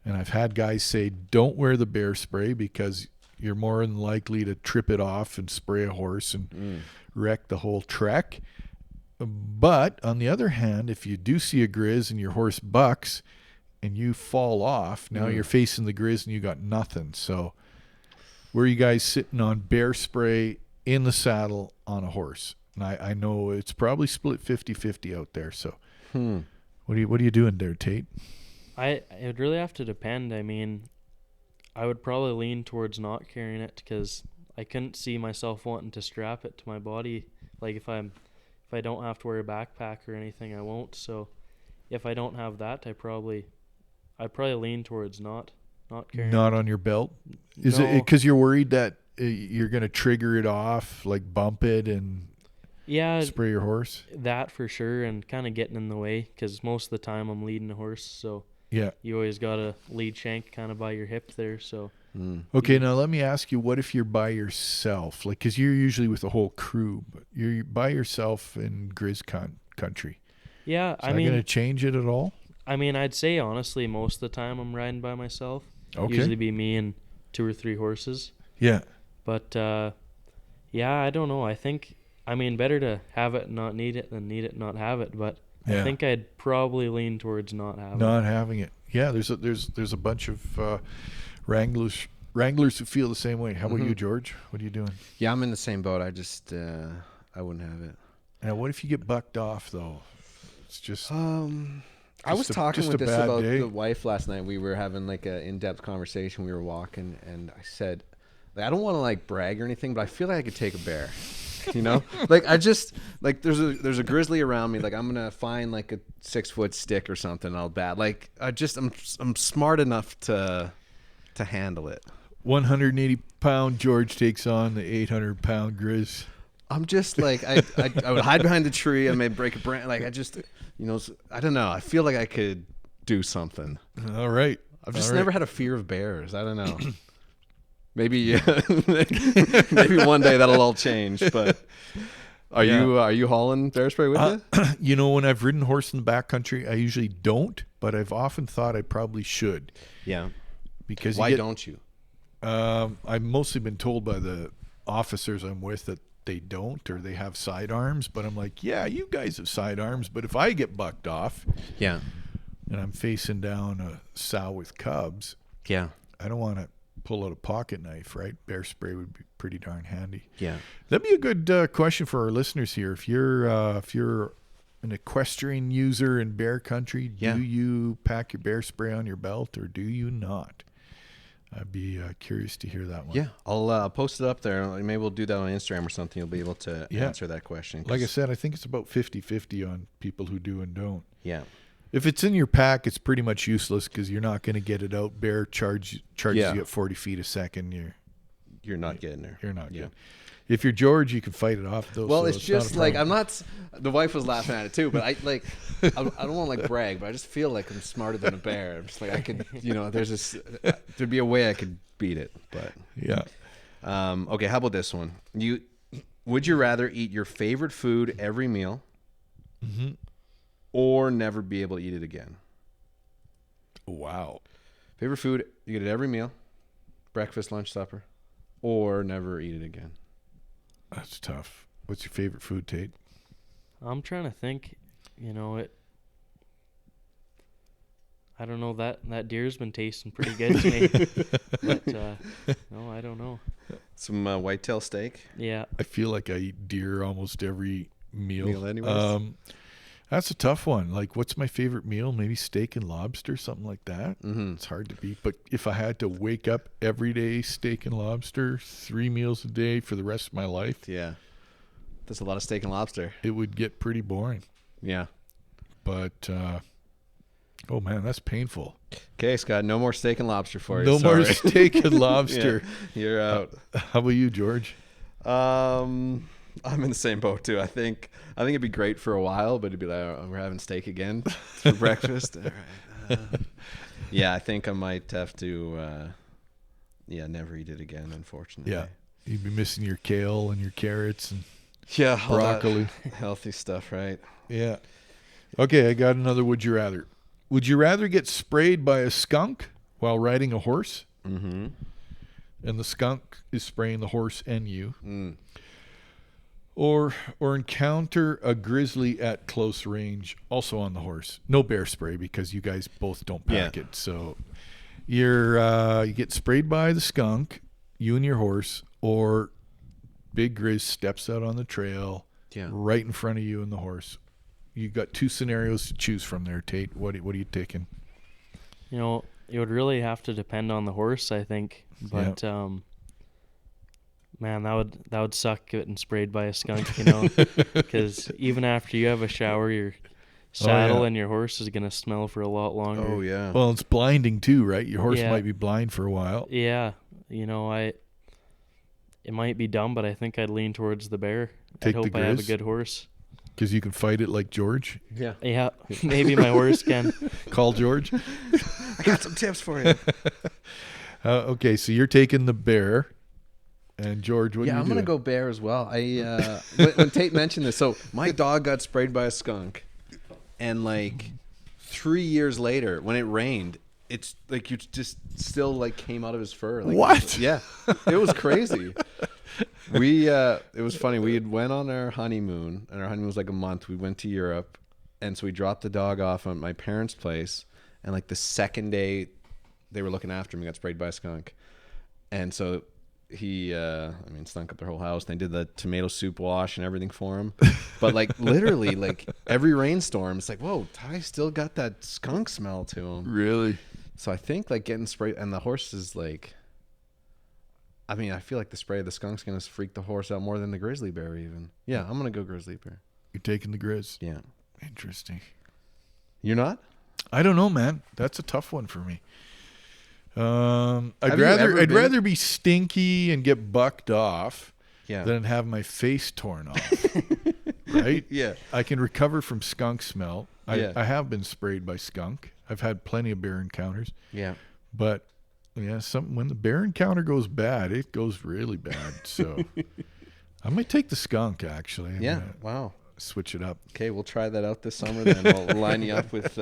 And I've had guys say, don't wear the bear spray because you're more than likely to trip it off and spray a horse and wreck the whole trek. But on the other hand, if you do see a grizz and your horse bucks and you fall off, now you're facing the grizz and you got nothing. So where are you guys sitting on bear spray in the saddle on a horse? And I know it's probably split 50-50 out there. So what are you doing there, Tate? It would really have to depend. I mean, I would probably lean towards not carrying it because I couldn't see myself wanting to strap it to my body. Like if I don't have to wear a backpack or anything, I won't. So if I don't have that, I'd probably lean towards not carrying. Not on your belt? Is it because you're worried that you're going to trigger it off, like bump it and spray your horse? That for sure, and kind of getting in the way because most of the time I'm leading a horse, so yeah, you always got a lead shank kind of by your hip there. So okay, now let me ask you, what if you're by yourself? Like, because you're usually with a whole crew, but you're by yourself in grizz country. Yeah, Is that going to change it at all? I mean, I'd say honestly, most of the time I'm riding by myself. Okay. Usually be me and 2 or 3 horses. Yeah. But yeah, I don't know. I think, I mean, better to have it and not need it than need it and not have it. But I think I'd probably lean towards not having it. Yeah, there's a bunch of wranglers who feel the same way. How about you, George? What are you doing? Yeah, I'm in the same boat. I just I wouldn't have it. Now, what if you get bucked off though? It's just. I was talking with this about day. the wife last night. We were having like an in-depth conversation. We were walking, and I said, like, I don't want to like brag or anything, but I feel like I could take a bear. You know, like I just like there's a grizzly around me. Like I'm gonna find like a 6-foot stick or something. I'll bat. Like I'm smart enough to handle it. 180-pound George takes on the 800-pound grizz. I'm just like I would hide behind the tree. I may break a branch. Like I just, I don't know. I feel like I could do something. All right. I've just never had a fear of bears. I don't know. Maybe maybe one day that'll all change. But are you hauling bear spray with you? When I've ridden horse in the backcountry, I usually don't, but I've often thought I probably should. Yeah. Because why don't you? I've mostly been told by the officers I'm with that they don't, or they have sidearms, but I'm like, yeah, you guys have sidearms, but if I get bucked off, and I'm facing down a sow with cubs, I don't want to pull out a pocket knife, right? Bear spray would be pretty darn handy. That'd be a good question for our listeners here. If you're an equestrian user in bear country, do you pack your bear spray on your belt or do you not? I'd be curious to hear that one. Yeah, I'll post it up there. Maybe we'll do that on Instagram or something. You'll be able to answer that question. Like I said, I think it's about 50-50 on people who do and don't. Yeah. If it's in your pack, it's pretty much useless because you're not going to get it out. Bear charges you at 40 feet a second. You're not getting there. You're not getting. If you're George, you can fight it off though. Well, so it's just like I'm not. The wife was laughing at it too, but I don't want to like brag, but I just feel like I'm smarter than a bear. I'm just like I could, there'd be a way I could beat it, but yeah. Okay, how about this one? Would you rather eat your favorite food every meal, or never be able to eat it again? Wow. Favorite food, you get it every meal, breakfast, lunch, supper, or never eat it again. That's tough. What's your favorite food, Tate? I'm trying to think. I don't know. That deer's been tasting pretty good to me. But no, I don't know. Some whitetail steak. Yeah. I feel like I eat deer almost every meal. Anyways. That's a tough one. Like, what's my favorite meal? Maybe steak and lobster, something like that. It's hard to beat. But if I had to wake up every day, steak and lobster, 3 meals a day for the rest of my life. Yeah. That's a lot of steak and lobster. It would get pretty boring. Yeah. But, oh man, that's painful. Okay, Scott, no more steak and lobster for you. No more steak and lobster. You're out. How about you, George? I'm in the same boat too. I think it'd be great for a while, but it'd be like, oh, we're having steak again for breakfast. All right. Yeah, I think I might have to. Never eat it again. Unfortunately. Yeah, you'd be missing your kale and your carrots and broccoli, healthy stuff, right? Yeah. Okay, I got another. Would you rather? Would you rather get sprayed by a skunk while riding a horse, Mm-hmm. and the skunk is spraying the horse and you, Mm. or encounter a grizzly at close range, also on the horse. No bear spray because you guys both don't pack it. So you get sprayed by the skunk, you and your horse, or big grizz steps out on the trail right in front of you and the horse. You got two scenarios to choose from there, Tate. What are you taking? You know, it would really have to depend on the horse, I think. But man, that would suck getting sprayed by a skunk, you know, because even after you have a shower, your saddle and your horse is gonna smell for a lot longer. Oh yeah. Well, it's blinding too, right? Your horse might be blind for a while. Yeah, you know, it might be dumb, but I think I'd lean towards the bear. Take I hope the I have a grizz? good horse. Because you can fight it like George. Yeah. Yeah, maybe my horse can. Call George. I got some tips for you. Okay, so you're taking the bear. And George, what do you I'm do? gonna go bear as well. I when Tate mentioned this, so my dog got sprayed by a skunk, and like 3 years later, when it rained, it's like you just still like came out of his fur. Like, What? Yeah, it was crazy. It was funny. We had went on our honeymoon, and our honeymoon was like a month. We went to Europe, and so we dropped the dog off at my parents' place, and like the second day, they were looking after him. He got sprayed by a skunk, and so he stunk up their whole house. They did the tomato soup wash and everything for him, but like literally, like every rainstorm, it's like, whoa, Ty still got that skunk smell to him. Really? So I think like getting sprayed, and the horse is like, I mean, I feel like the spray of the skunk's gonna freak the horse out more than the grizzly bear even. Yeah, I'm gonna go grizzly bear. You're taking the grizz. Yeah. Interesting. You're not? I don't know, man. That's a tough one for me. I'd Have you ever been- rather be stinky and get bucked off Yeah. than have my face torn off. Right? Yeah. I can recover from skunk smell. Yeah. I have been sprayed by skunk. I've had plenty of bear encounters. Yeah. But yeah, when the bear encounter goes bad, it goes really bad. So I might take the skunk actually. I'm Yeah. gonna Wow. switch it up. Okay, we'll try that out this summer then. We'll line you up with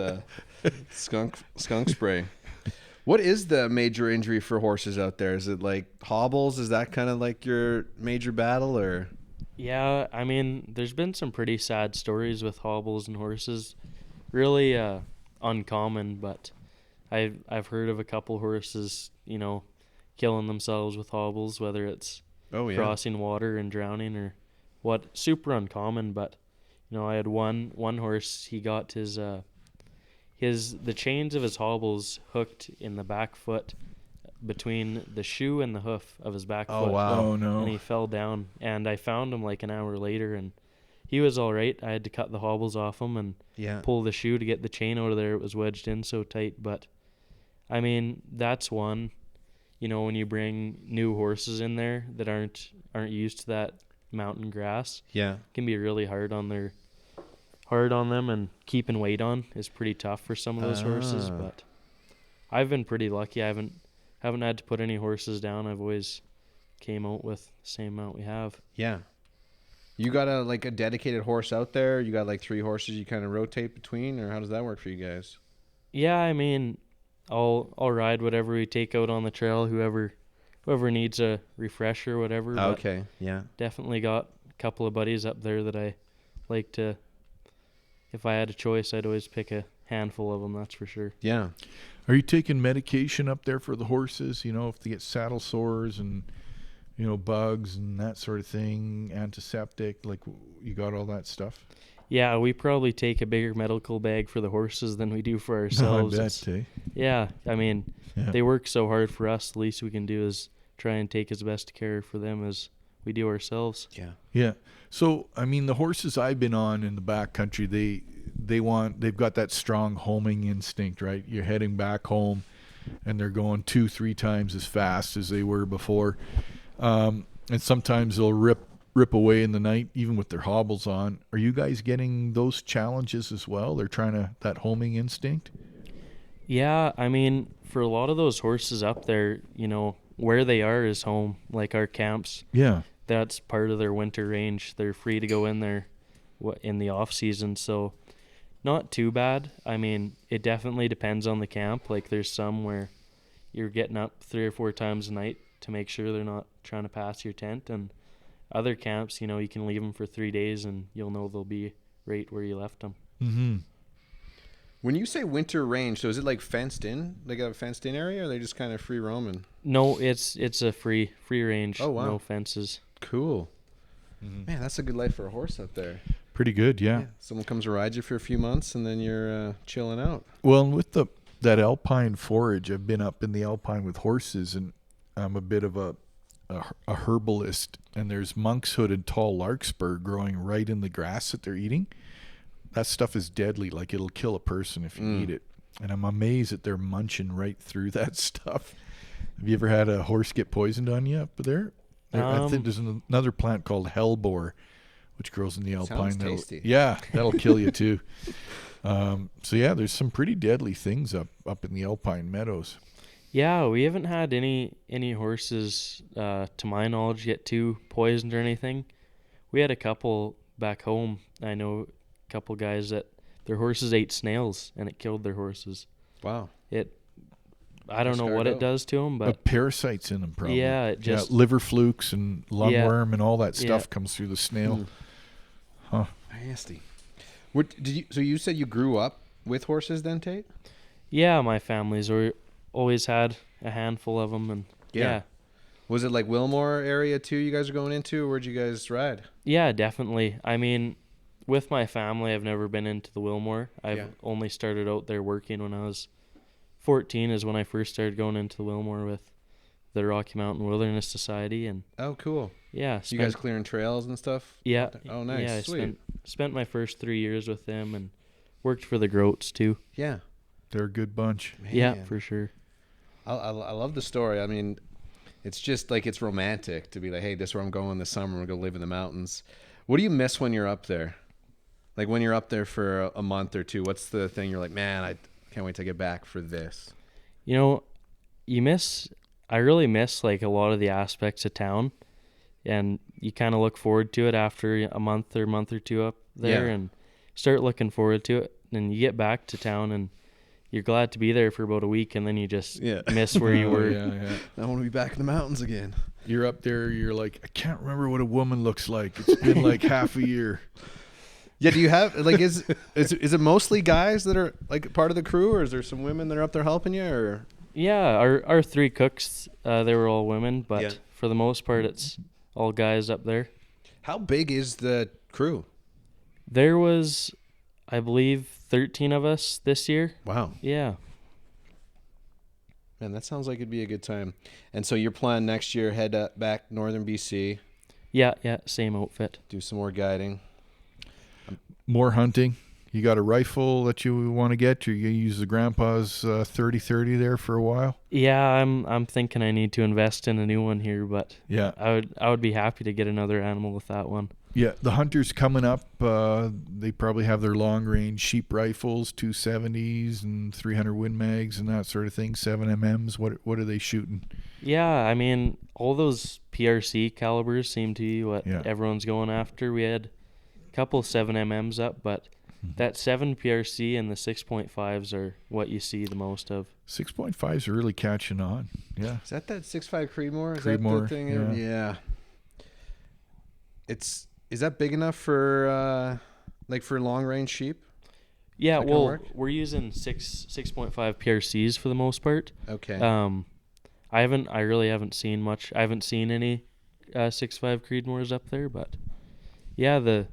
skunk spray. What is the major injury for horses out there? Is it like hobbles? Is that kind of like your major battle, or? Yeah, I mean, there's been some pretty sad stories with hobbles and horses. Really uncommon, but I've heard of a couple horses, you know, killing themselves with hobbles, whether it's crossing water and drowning or what. Super uncommon, but you know, I had one horse. He got the chains of his hobbles hooked in the back foot between the shoe and the hoof of his back foot. Wow. Oh no. And he fell down, and I found him like an hour later, and he was all right. I had to cut the hobbles off him and pull the shoe to get the chain out of there. It was wedged in so tight. But I mean, that's one. You know, when you bring new horses in there that aren't used to that mountain grass, it can be really hard on them, and keeping weight on is pretty tough for some of those horses. But I've been pretty lucky. I haven't had to put any horses down. I've always came out with the same amount we have. Yeah. You got a dedicated horse out there? You got like 3 horses you kind of rotate between, or how does that work for you guys? Yeah, I mean, I'll ride whatever we take out on the trail. Whoever needs a refresher, whatever. But Okay. Yeah. definitely got a couple of buddies up there that I like to. If I had a choice, I'd always pick a handful of them. That's for sure. Yeah. Are you taking medication up there for the horses? You know, if they get saddle sores and, you know, bugs and that sort of thing, antiseptic, like you got all that stuff? Yeah, we probably take a bigger medical bag for the horses than we do for ourselves. I bet, eh? Yeah, I mean, Yeah. they work so hard for us. The least we can do is try and take as best care for them as we do ourselves. Yeah. Yeah. So, I mean, the horses I've been on in the backcountry, they've got that strong homing instinct, right? You're heading back home and they're going 2-3 times as fast as they were before. And sometimes they'll rip away in the night, even with their hobbles on. Are you guys getting those challenges as well? They're that homing instinct? Yeah, I mean, for a lot of those horses up there, you know, where they are is home, like our camps. Yeah. That's part of their winter range. They're free to go in there in the off season, so not too bad. I mean, it definitely depends on the camp. Like there's some where, you're getting up 3 or 4 times a night to make sure they're not trying to pass your tent. And other camps, you know, you can leave them for 3 days and you'll know they'll be right where you left them. Mm-hmm. When you say winter range, so is it like fenced in? They got a fenced in area, or are they just kind of free roaming? No, it's a free range. Oh, wow. No fences. Cool. Mm-hmm. Man, that's a good life for a horse up there. Pretty good, yeah. Someone comes and rides you for a few months, and then you're chilling out. Well, and with that alpine forage, I've been up in the alpine with horses, and I'm a bit of a herbalist, and there's monkshood and tall larkspur growing right in the grass that they're eating. That stuff is deadly. Like, it'll kill a person if you eat it. And I'm amazed that they're munching right through that stuff. Have you ever had a horse get poisoned on you up there? I think there's another plant called hellebore, which grows in the alpine. Sounds tasty. That'll kill you too. So yeah, there's some pretty deadly things up in the alpine meadows. Yeah, we haven't had any horses, to my knowledge, get too poisoned or anything. We had a couple back home. I know a couple guys that their horses ate snails and it killed their horses. Wow. I don't know what it does to them, but parasites in them probably. Yeah, it just liver flukes and lungworm and all that stuff comes through the snail. Huh. Nasty. So you said you grew up with horses then, Tate? Yeah, my family's always had a handful of them, and yeah. Was it like Wilmore area too you guys are going into? Where'd you guys ride? Yeah, definitely. I mean, with my family, I've never been into the Wilmore. I've only started out there working when I was 14 is when I first started going into the Wilmore with the Rocky Mountain Wilderness Society. And oh, cool. Yeah. You guys clearing trails and stuff? Yeah. Oh, nice. Yeah, Sweet. Spent my first 3 years with them and worked for the Groats too. Yeah. They're a good bunch. Man. Yeah, for sure. I love the story. I mean, it's just like, it's romantic to be like, hey, this is where I'm going this summer. We're going to live in the mountains. What do you miss when you're up there? Like when you're up there for a month or two, what's the thing you're like, man, I can't wait to get back for this? You know, I really miss like a lot of the aspects of town, and you kind of look forward to it after a month or two up there and start looking forward to it. And you get back to town and you're glad to be there for about a week, and then you just miss where you were. I want to be back in the mountains again. You're up there, you're like, I can't remember what a woman looks like. It's been like half a year. Yeah, do you have like is it mostly guys that are like part of the crew, or is there some women that are up there helping you? Or yeah, our 3 cooks, they were all women, but for the most part, it's all guys up there. How big is the crew? There was, I believe, 13 of us this year. Wow. Yeah. Man, that sounds like it'd be a good time. And so your plan next year, head back northern BC. Yeah, same outfit. Do some more guiding. More hunting. You got a rifle that you want to get? You're going to use the grandpa's 30-30 there for a while? Yeah, I'm thinking I need to invest in a new one here, but yeah, I would be happy to get another animal with that one. Yeah, the hunters coming up, they probably have their long-range sheep rifles, 270s and 300 Win Mags and that sort of thing, 7MMs. What are they shooting? Yeah, I mean, all those PRC calibers seem to be what everyone's going after. We had a couple 7MMs up, but that 7 PRC and the 6.5s are what you see the most of. 6.5s are really catching on. Yeah. Is that 6.5 Creedmoor? Is Creedmoor, that the thing? Yeah. Is that big enough for like for long range sheep? Yeah, well, we're using 6.5 PRCs for the most part. Okay. I really haven't seen much. I haven't seen any 6.5 Creedmoors up there, but yeah, the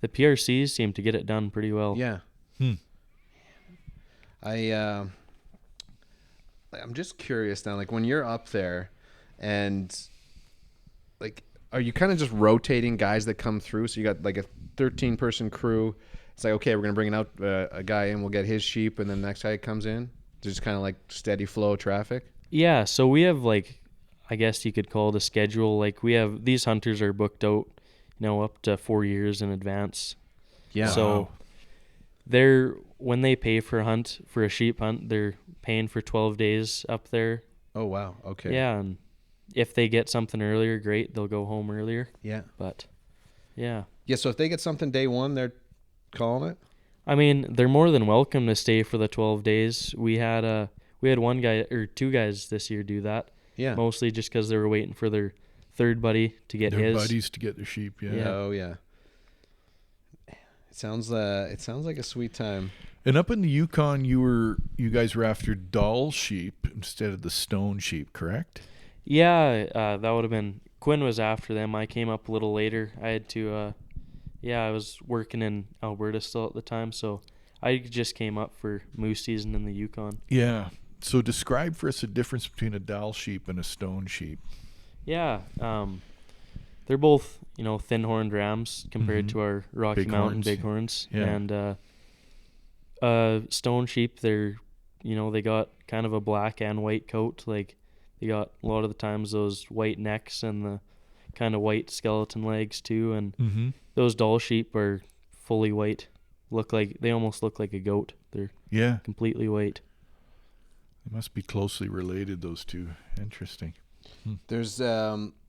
PRCs seem to get it done pretty well. Yeah. I'm just curious now, like when you're up there and like, are you kind of just rotating guys that come through? So you got like a 13-person crew. It's like, okay, we're going to bring out a guy in, we'll get his sheep, and then the next guy comes in. Just kind of like steady flow of traffic. Yeah, so we have like, I guess you could call it a schedule. Like we have, these hunters are booked out, up to 4 years in advance. Yeah. So when they pay for a sheep hunt, they're paying for 12 days up there. Oh, wow. Okay. Yeah, and if they get something earlier, great, they'll go home earlier. Yeah. But yeah. Yeah, so if they get something day one, they're calling it? I mean, they're more than welcome to stay for the 12 days. We had we had one guy or two guys this year do that. Yeah. Mostly just because they were waiting for their third buddy to get Their his. buddies to get their sheep. Yeah. Yeah. Oh yeah. It sounds like a sweet time. And up in the Yukon, you guys were after Doll sheep instead of the stone sheep, correct? Yeah, that would have been Quinn was after them. I came up a little later. I had to. I was working in Alberta still at the time, so I just came up for moose season in the Yukon. Yeah. So describe for us the difference between a Doll sheep and a stone sheep. Yeah, they're both thin-horned rams compared to our Rocky Mountain bighorns. Yeah. And stone sheep, they got kind of a black and white coat. Like they got a lot of the times those white necks and the kind of white skeleton legs too. And those Doll sheep are fully white. They almost look like a goat. They're completely white. They must be closely related, those two. Interesting. There's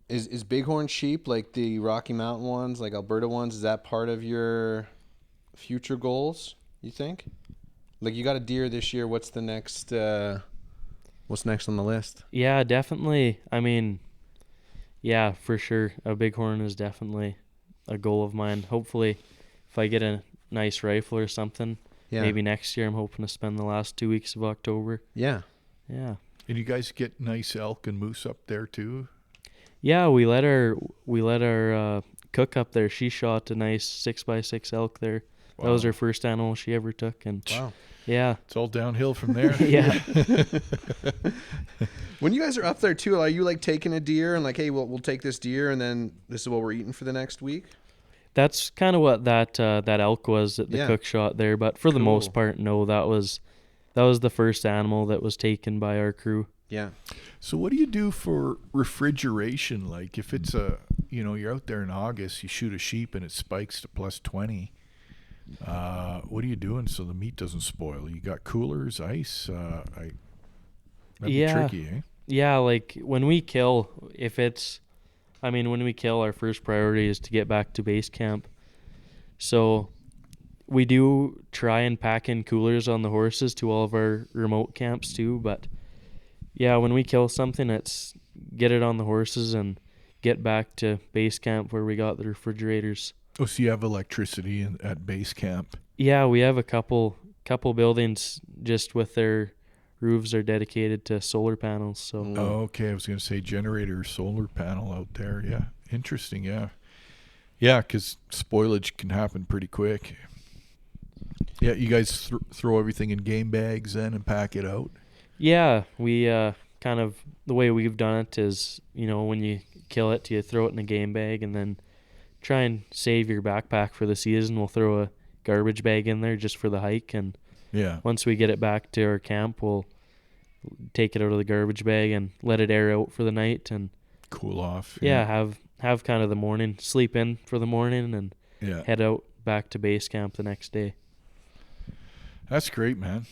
is bighorn sheep like the Rocky Mountain ones, like Alberta ones, is that part of your future goals, you think? Like you got a deer this year, what's next on the list? Yeah, definitely. I mean, yeah, for sure. A bighorn is definitely a goal of mine. Hopefully if I get a nice rifle or something, maybe next year I'm hoping to spend the last 2 weeks of October. Yeah. Yeah. And you guys get nice elk and moose up there too? Yeah, we let our cook up there. She shot a nice 6x6 elk there. Wow. That was her first animal she ever took, and Wow. yeah, It's all downhill from there. yeah. When you guys are up there too, are you like taking a deer and like, hey, we'll take this deer and then this is what we're eating for the next week? That's kind of what that elk was that the cook shot there. But for the most part, no, that was the first animal that was taken by our crew. Yeah. So what do you do for refrigeration? Like if it's you're out there in August, you shoot a sheep and it spikes to plus 20. What are you doing so the meat doesn't spoil? You got coolers, ice? That'd be tricky, eh? Yeah, like when we kill, our first priority is to get back to base camp. So we do try and pack in coolers on the horses to all of our remote camps too, but yeah, when we kill something, it's get it on the horses and get back to base camp where we got the refrigerators. Oh, so you have electricity at base camp? Yeah, we have a couple buildings just with their roofs are dedicated to solar panels. So. Oh, okay. I was going to say generator, solar panel out there. Yeah, interesting. Yeah, because spoilage can happen pretty quick. Yeah, you guys throw everything in game bags then and pack it out? Yeah, we kind of the way we've done it is, when you kill it, you throw it in a game bag and then try and save your backpack for the season. We'll throw a garbage bag in there just for the hike, and once we get it back to our camp, we'll take it out of the garbage bag and let it air out for the night and cool off. Yeah, have kind of the morning, sleep in for the morning and head out back to base camp the next day. That's great, man.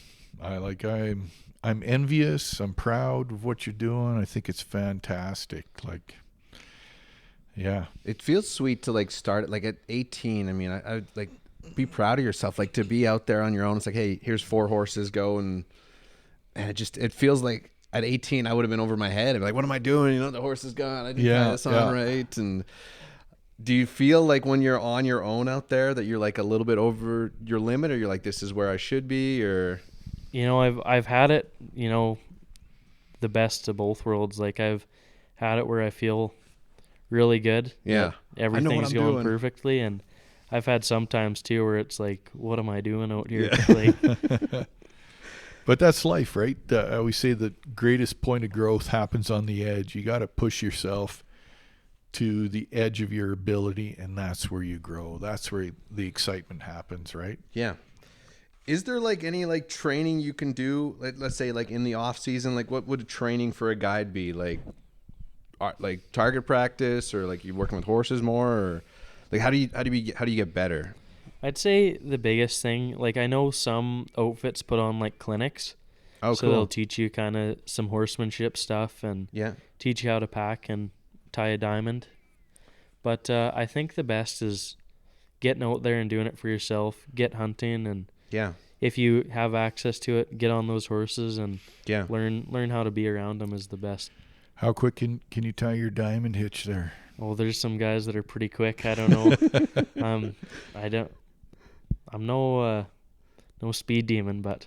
I'm envious. I'm proud of what you're doing. I think it's fantastic. It feels sweet to like start it like at 18. I mean, I like be proud of yourself, like to be out there on your own. It's like, hey, here's 4 horses, go and it feels like at 18 I would have been over my head. I'd be like, what am I doing? The horse is gone. I didn't tie this on right. And do you feel like when you're on your own out there that you're like a little bit over your limit, or you're like, this is where I should be? Or I've had it, the best of both worlds. Like I've had it where I feel really good. Yeah. Everything's going perfectly, and I've had some times too where it's like, what am I doing out here? But that's life, right? I always say the greatest point of growth happens on the edge. You got to push yourself to the edge of your ability, and that's where you grow. That's where the excitement happens, right? Yeah. Is there like any like training you can do? Let's say like in the off season, like what would training for a guide be? Like target practice, or like you working with horses more, or like how do you get better? I'd say the biggest thing, like I know some outfits put on like clinics. Oh, so they'll teach you kind of some horsemanship stuff and teach you how to pack and tie a diamond. But I think the best is getting out there and doing it for yourself. Get hunting and if you have access to it, get on those horses and Yeah. learn how to be around them is the best. How quick can you tie your diamond hitch there? Oh, there's some guys that are pretty quick. I don't know. I'm no speed demon, but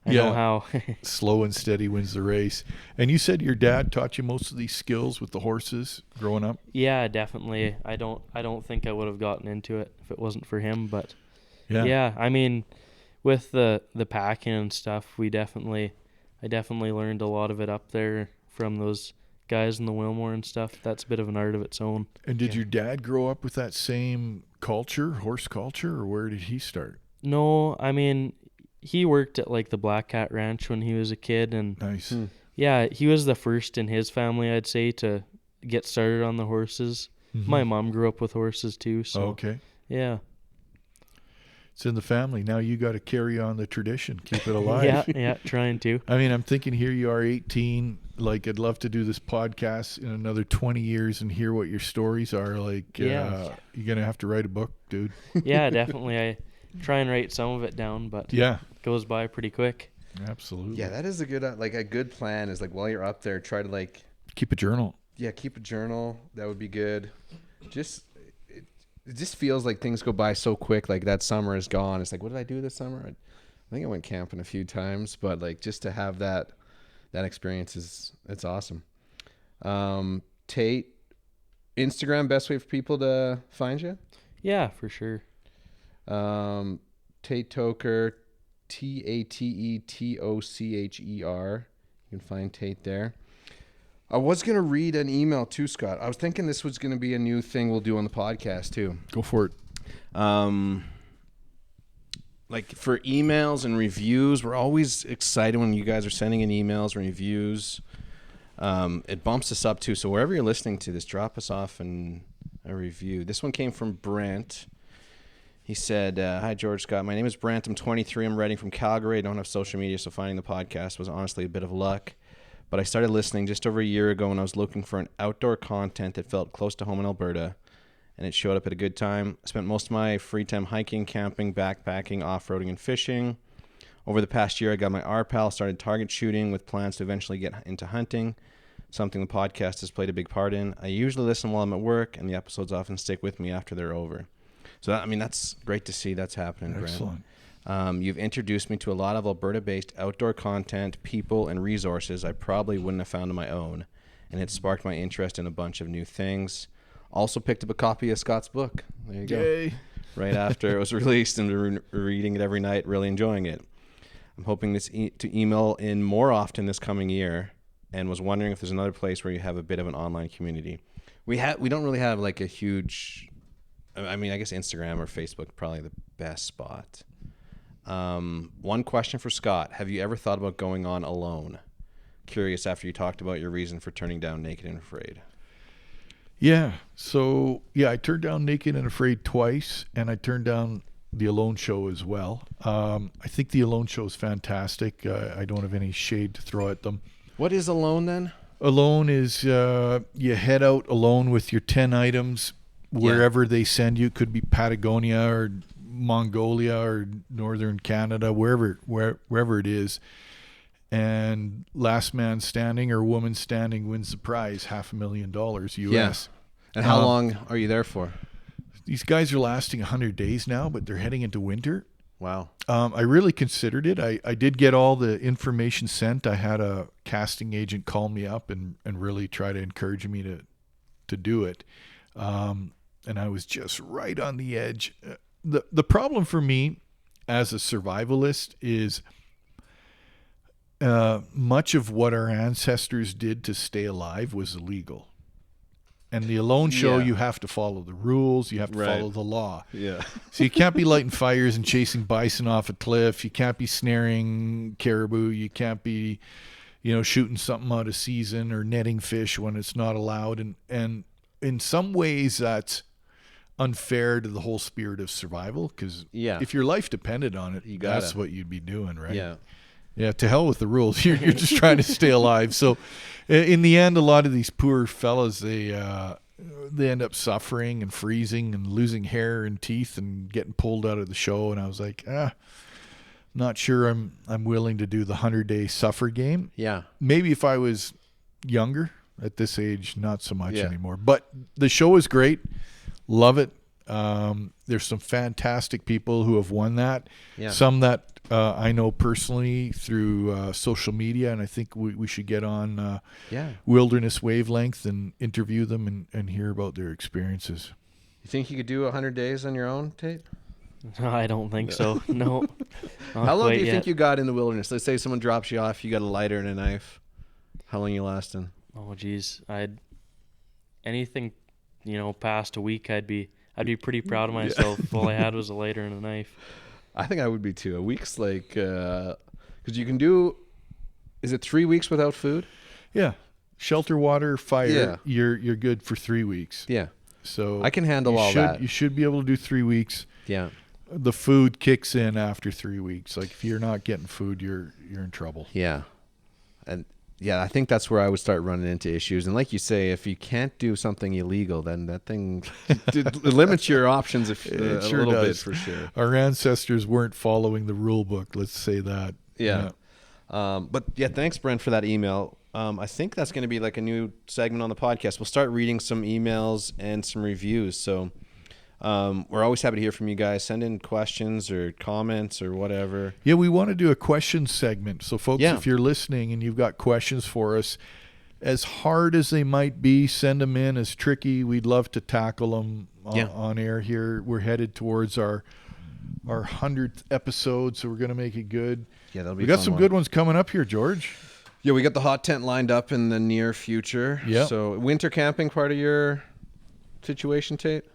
I know how. Slow and steady wins the race. And you said your dad taught you most of these skills with the horses growing up? Yeah, definitely. I don't think I would have gotten into it if it wasn't for him, but yeah, I mean, with the packing and stuff, I definitely learned a lot of it up there from those guys in the Wilmore and stuff. That's a bit of an art of its own. And did your dad grow up with that same culture, horse culture, or where did he start? No, I mean, he worked at like the Black Cat Ranch when he was a kid, and Nice. yeah, he was the first in his family, I'd say, to get started on the horses. Mhm. My mom grew up with horses too, so Okay. yeah. It's in the family. Now you got to carry on the tradition, keep it alive. yeah, trying to. I mean, I'm thinking here you are 18. Like, I'd love to do this podcast in another 20 years and hear what your stories are. Like, Yeah. you're going to have to write a book, dude. Yeah, definitely. I try and write some of it down, but Yeah, it goes by pretty quick. absolutely. Yeah, that is a good plan is like while you're up there, try to like, Keep a journal. yeah, keep a journal. That would be good. It just feels like things go by so quick. Like that summer is gone. It's like, what did I do this summer? I think I went camping a few times, but like just to have that experience it's awesome. Tate, Instagram, best way for people to find you? Yeah, for sure. Tate Tocher, TateTocher. You can find Tate there. I was going to read an email too, Scott. I was thinking this was going to be a new thing we'll do on the podcast too. Go for it. Like for emails and reviews, we're always excited when you guys are sending in emails and reviews. It bumps us up too. So wherever you're listening to this, drop us off a review. This one came from Brent. He said, hi, George, Scott. My name is Brent. I'm 23. I'm writing from Calgary. I don't have social media, so finding the podcast was honestly a bit of luck. But I started listening just over a year ago when I was looking for an outdoor content that felt close to home in Alberta, and it showed up at a good time. I spent most of my free time hiking, camping, backpacking, off-roading, and fishing. Over the past year, I got my RPAL, started target shooting with plans to eventually get into hunting, something the podcast has played a big part in. I usually listen while I'm at work, and the episodes often stick with me after they're over. So, that's great to see that's happening, Grant. Excellent. You've introduced me to a lot of Alberta-based outdoor content, people, and resources I probably wouldn't have found on my own, and it sparked my interest in a bunch of new things. Also picked up a copy of Scott's book. There you go. Yay. Right after it was released, and reading it every night, really enjoying it. I'm hoping to email in more often this coming year, and was wondering if there's another place where you have a bit of an online community. We don't really have like a huge. I guess Instagram or Facebook probably the best spot. One question for Scott. Have you ever thought about going on alone? Curious after you talked about your reason for turning down Naked and Afraid. Yeah. So, I turned down Naked and Afraid twice, and I turned down the Alone show as well. I think the Alone show is fantastic. I don't have any shade to throw at them. What is Alone then? Alone is you head out alone with your 10 items wherever they send you. It could be Patagonia or Mongolia or northern Canada, wherever it is. And last man standing or woman standing wins the prize, $500,000 US. Yeah. And how long are you there for? These guys are lasting 100 days now, but they're heading into winter. Wow. I really considered it. I did get all the information sent. I had a casting agent call me up and really try to encourage me to do it. And I was just right on the edge. The problem for me as a survivalist is much of what our ancestors did to stay alive was illegal. And the Alone show, you have to follow the rules. You have to follow the law. Yeah. So you can't be lighting fires and chasing bison off a cliff. You can't be snaring caribou. You can't be, shooting something out of season or netting fish when it's not allowed. And in some ways, that's unfair to the whole spirit of survival, because if your life depended on it, that's what you'd be doing, right? Yeah, to hell with the rules. You're just trying to stay alive. So in the end, a lot of these poor fellas, they end up suffering and freezing and losing hair and teeth and getting pulled out of the show. And I was like, not sure I'm willing to do the 100-day suffer game. Yeah. Maybe if I was younger. At this age, not so much Yeah. anymore. But the show is great. Love it. There's some fantastic people who have won that. Yeah. Some that I know personally through social media, and I think we should get on Wilderness Wavelength and interview them and hear about their experiences. You think you could do 100 days on your own, Tate? No, I don't think so. No. How long do you think you got in the wilderness? Let's say someone drops you off, you got a lighter and a knife. How long you lasting? Oh geez, anything, past a week, I'd be pretty proud of myself. All I had was a lighter and a knife. I think I would be too. A week's like, because you can do, is it 3 weeks without food? Yeah, shelter, water, fire. Yeah. You're good for 3 weeks. Yeah. So I can handle all that. You should be able to do 3 weeks. Yeah. The food kicks in after 3 weeks. Like if you're not getting food, you're in trouble. Yeah. And yeah, I think that's where I would start running into issues. And like you say, if you can't do something illegal, then that thing it limits your options a little bit for sure. Our ancestors weren't following the rule book. Let's say that. Yeah. But yeah, thanks, Brent, for that email. I think that's going to be like a new segment on the podcast. We'll start reading some emails and some reviews. So we're always happy to hear from you guys. Send in questions or comments or whatever. Yeah, we want to do a question segment. So folks, if you're listening and you've got questions for us, as hard as they might be, send them in. As tricky, we'd love to tackle them on air here. We're headed towards our 100th episode, so we're going to make it good. Yeah, that'll be We got fun some one. good ones coming up here, George. Yeah, we got the hot tent lined up in the near future. Yeah. So winter camping part of your situation, Tate?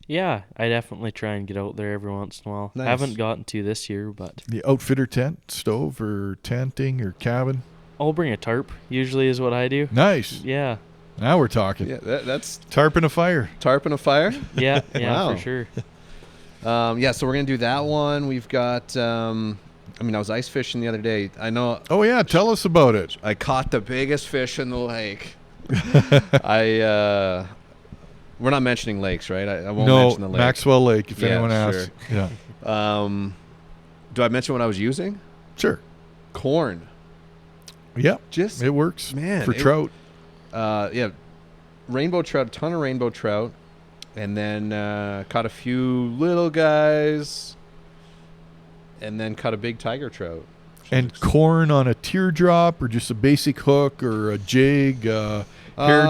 Yeah, I definitely try and get out there every once in a while. Nice. I haven't gotten to this year, but The outfitter tent, stove, or tenting, or cabin. I'll bring a tarp. Usually is what I do. Nice. Yeah, Now we're talking. Yeah, that's Tarp and a fire. tarp and a fire. yeah, Wow. for sure. Yeah, so we're going to do that one. We've got, I was ice fishing the other day. I know Oh, yeah. Tell us about it. I caught the biggest fish in the lake. We're not mentioning lakes, right? I won't mention the lake. Maxwell Lake, if Yeah, anyone asks. sure. Yeah. Do I mention what I was using? Sure. Corn. Yeah. Just, It works man, for trout. rainbow trout, a ton of rainbow trout. And then caught a few little guys. And then caught a big tiger trout. And corn on a teardrop or just a basic hook or a jig, hair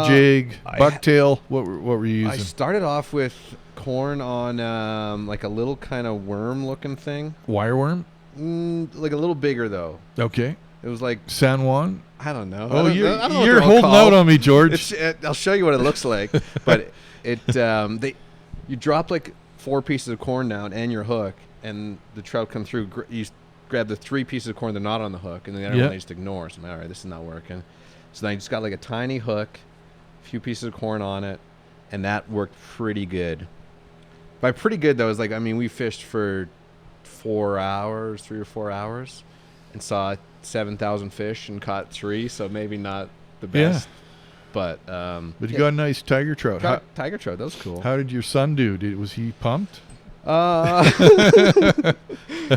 jig, bucktail. What were you I using? started off with corn on like a little kind of worm-looking thing. Wireworm? Like a little bigger, though. Okay. It was like, San Juan? I don't know. Oh, I don't know what you're they're all holding called. out on me, George. I'll show you what it looks like. But you drop like 4 pieces of corn down and your hook, and the trout come through. You grab the 3 pieces of corn that are not on the hook, and then the other one they just ignore. So I'm like, all right, this is not working. So then I just got like a tiny hook, a few pieces of corn on it, and that worked pretty good. By pretty good, though, is like, we fished for 4 hours, 3 or 4 hours, and saw 7,000 fish and caught 3, so maybe not the best. But you got a nice tiger trout. tiger trout, that was cool. How did your son do? Was he pumped?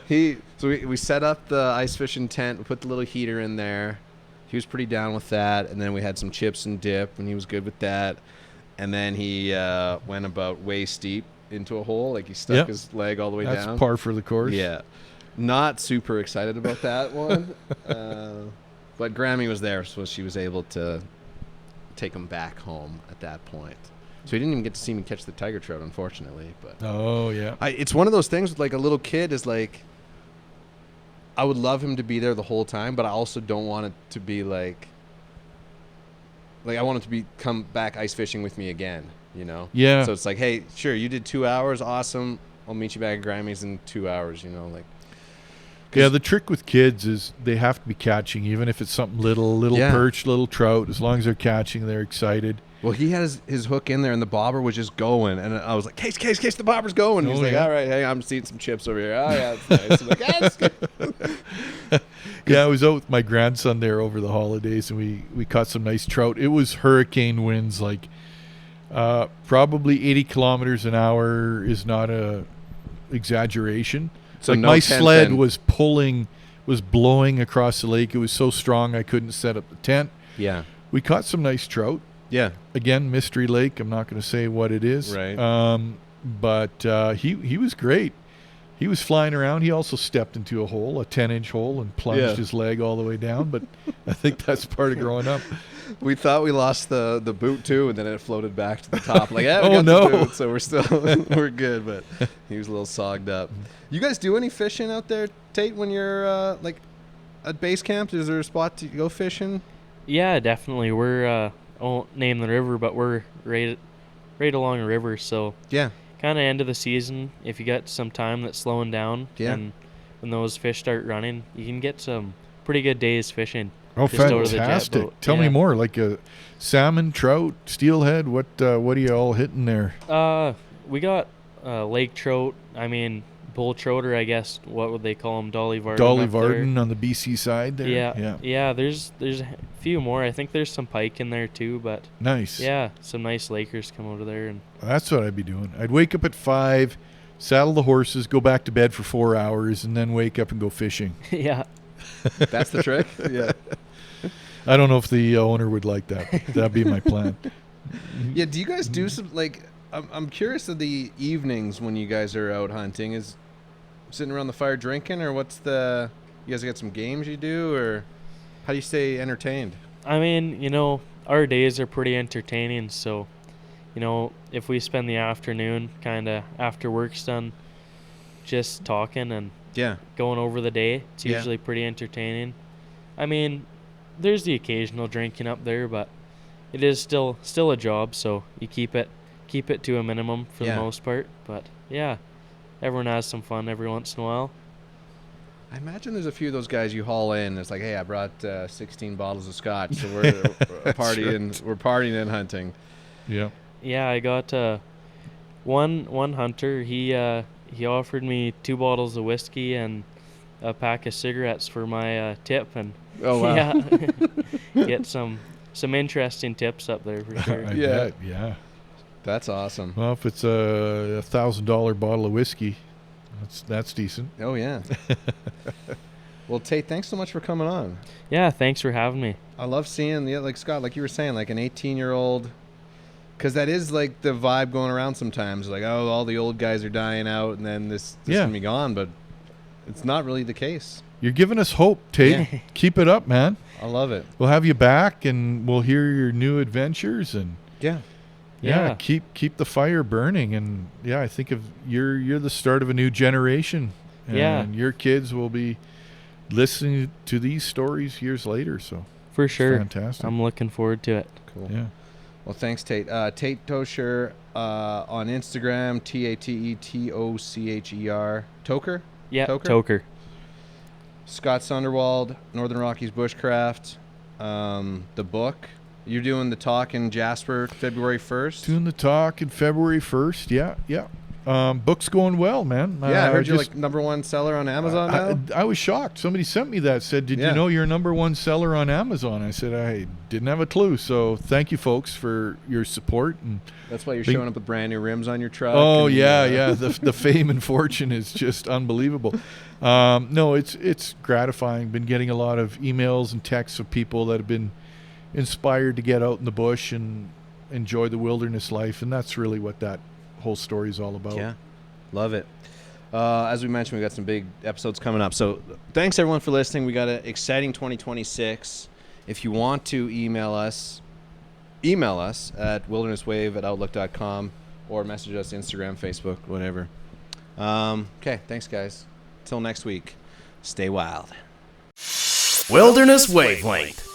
We set up the ice fishing tent. We put the little heater in there. He was pretty down with that. And then we had some chips and dip, and he was good with that. And then he went about waist deep into a hole, like he stuck his leg all the way down. That's par for the course. Yeah, not super excited about that one. But Grammy was there, so she was able to take him back home at that point. So he didn't even get to see me catch the tiger trout, unfortunately. But Oh, yeah. it's one of those things with like a little kid is like, I would love him to be there the whole time, but I also don't want it to be like I want him to come back ice fishing with me again, you know? Yeah. So it's like, hey, sure, you did 2 hours, awesome. I'll meet you back at Grammy's in 2 hours, you know, like. Yeah, the trick with kids is they have to be catching, even if it's something little perch, little trout. As long as they're catching, they're excited. Well, he had his hook in there, and the bobber was just going. And I was like, case, the bobber's going. And he's like, all right, hey, I'm seeing some chips over here. Oh, yeah, that's nice. I'm like, that's good. Yeah, I was out with my grandson there over the holidays, and we caught some nice trout. It was hurricane winds, like probably 80 kilometers an hour is not a exaggeration. So like no my tent sled then. was blowing across the lake. It was so strong I couldn't set up the tent. Yeah. We caught some nice trout. Yeah. Again, mystery lake. I'm not going to say what it is. Right. But he was great. He was flying around. He also stepped into a hole, a 10-inch hole, and plunged his leg all the way down. But I think that's part of growing up. We thought we lost the boot too, and then it floated back to the top. Like, yeah, we Oh, got no. the boot, so we're still we're good. But he was a little sogged up. You guys do any fishing out there, Tate? When you're like at base camp, is there a spot to go fishing? Yeah, definitely. We're I won't name the river, but we're right along a river. So Yeah. kind of end of the season, if you got some time that's slowing down, Yeah. and when those fish start running, you can get some pretty good days fishing. Oh, Just over the jet fantastic. boat. Tell me Yeah. more. Like a salmon, trout, steelhead. What are you all hitting there? We got lake trout. I mean, bull trout, or I guess what would they call them? Dolly Varden. Dolly up there. Varden on the BC side there. Yeah. There's a few more. I think there's some pike in there too, but Nice. yeah, some nice Lakers come over there, and That's what I'd be doing. I'd wake up at 5, saddle the horses, go back to bed for 4 hours, and then wake up and go fishing. yeah. That's the trick. Yeah. I don't know if the owner would like that. That'd be my plan. Yeah. Do you guys do some like? I'm curious of the evenings when you guys are out hunting. Is sitting around the fire drinking, or what's the? You guys got some games you do, or how do you stay entertained? I mean, our days are pretty entertaining, so, if we spend the afternoon kind of after work's done just talking and Yeah. going over the day, it's Yeah. usually pretty entertaining. I mean, there's the occasional drinking up there, but it is still a job, so you keep it to a minimum for Yeah. the most part. But yeah, everyone has some fun every once in a while. I imagine there's a few of those guys you haul in. It's like, hey, I brought 16 bottles of scotch, so we're partying. We're partying and hunting. Yeah. Yeah, I got one hunter. He offered me 2 bottles of whiskey and a pack of cigarettes for my tip, and Oh wow. yeah, get some interesting tips up there for sure. I Yeah. bet, yeah. That's awesome. Well, if it's a $1,000 bottle of whiskey, that's decent. Oh yeah. Well, Tate, thanks so much for coming on. Yeah, thanks for having me. I love seeing like Scott, like you were saying, like an 18-year-old, because that is like the vibe going around sometimes. Like, oh, all the old guys are dying out, and then this Yeah. gonna be gone. But it's not really the case. You're giving us hope, Tate. Yeah. Keep it up, man. I love it. We'll have you back, and we'll hear your new adventures, and Yeah. Yeah. keep the fire burning. And yeah, I think of you're the start of a new generation, and Yeah. your kids will be listening to these stories years later. So For sure. fantastic. I'm looking forward to it. Cool. Yeah. Well, thanks, Tate. Tate Tocher on Instagram, TateTocher. Tocher? Yeah, Tocher? Tocher. Scott Sunderwald, Northern Rockies Bushcraft. The book. You're doing the talk in Jasper February 1st. Doing the talk in February 1st. Yeah. Book's going well, man. Yeah, I heard you're just- like #1 seller on Amazon now. I was shocked. Somebody sent me that, said, did Yeah. you know you're #1 seller on Amazon? I said, I didn't have a clue. So thank you, folks, for your support. And That's why you're Think- showing up with brand new rims on your truck. oh, and, yeah. The fame and fortune is just unbelievable. No, it's gratifying. Been getting a lot of emails and texts of people that have been inspired to get out in the bush and enjoy the wilderness life. And that's really what that whole story is all about. Yeah, love it. As we mentioned, we got some big episodes coming up. So thanks, everyone, for listening. We got an exciting 2026. If you want to email us at wildernesswave@outlook.com or message us Instagram, Facebook, whatever. Okay, thanks, guys. Till next week, stay wild. Wilderness Wavelength.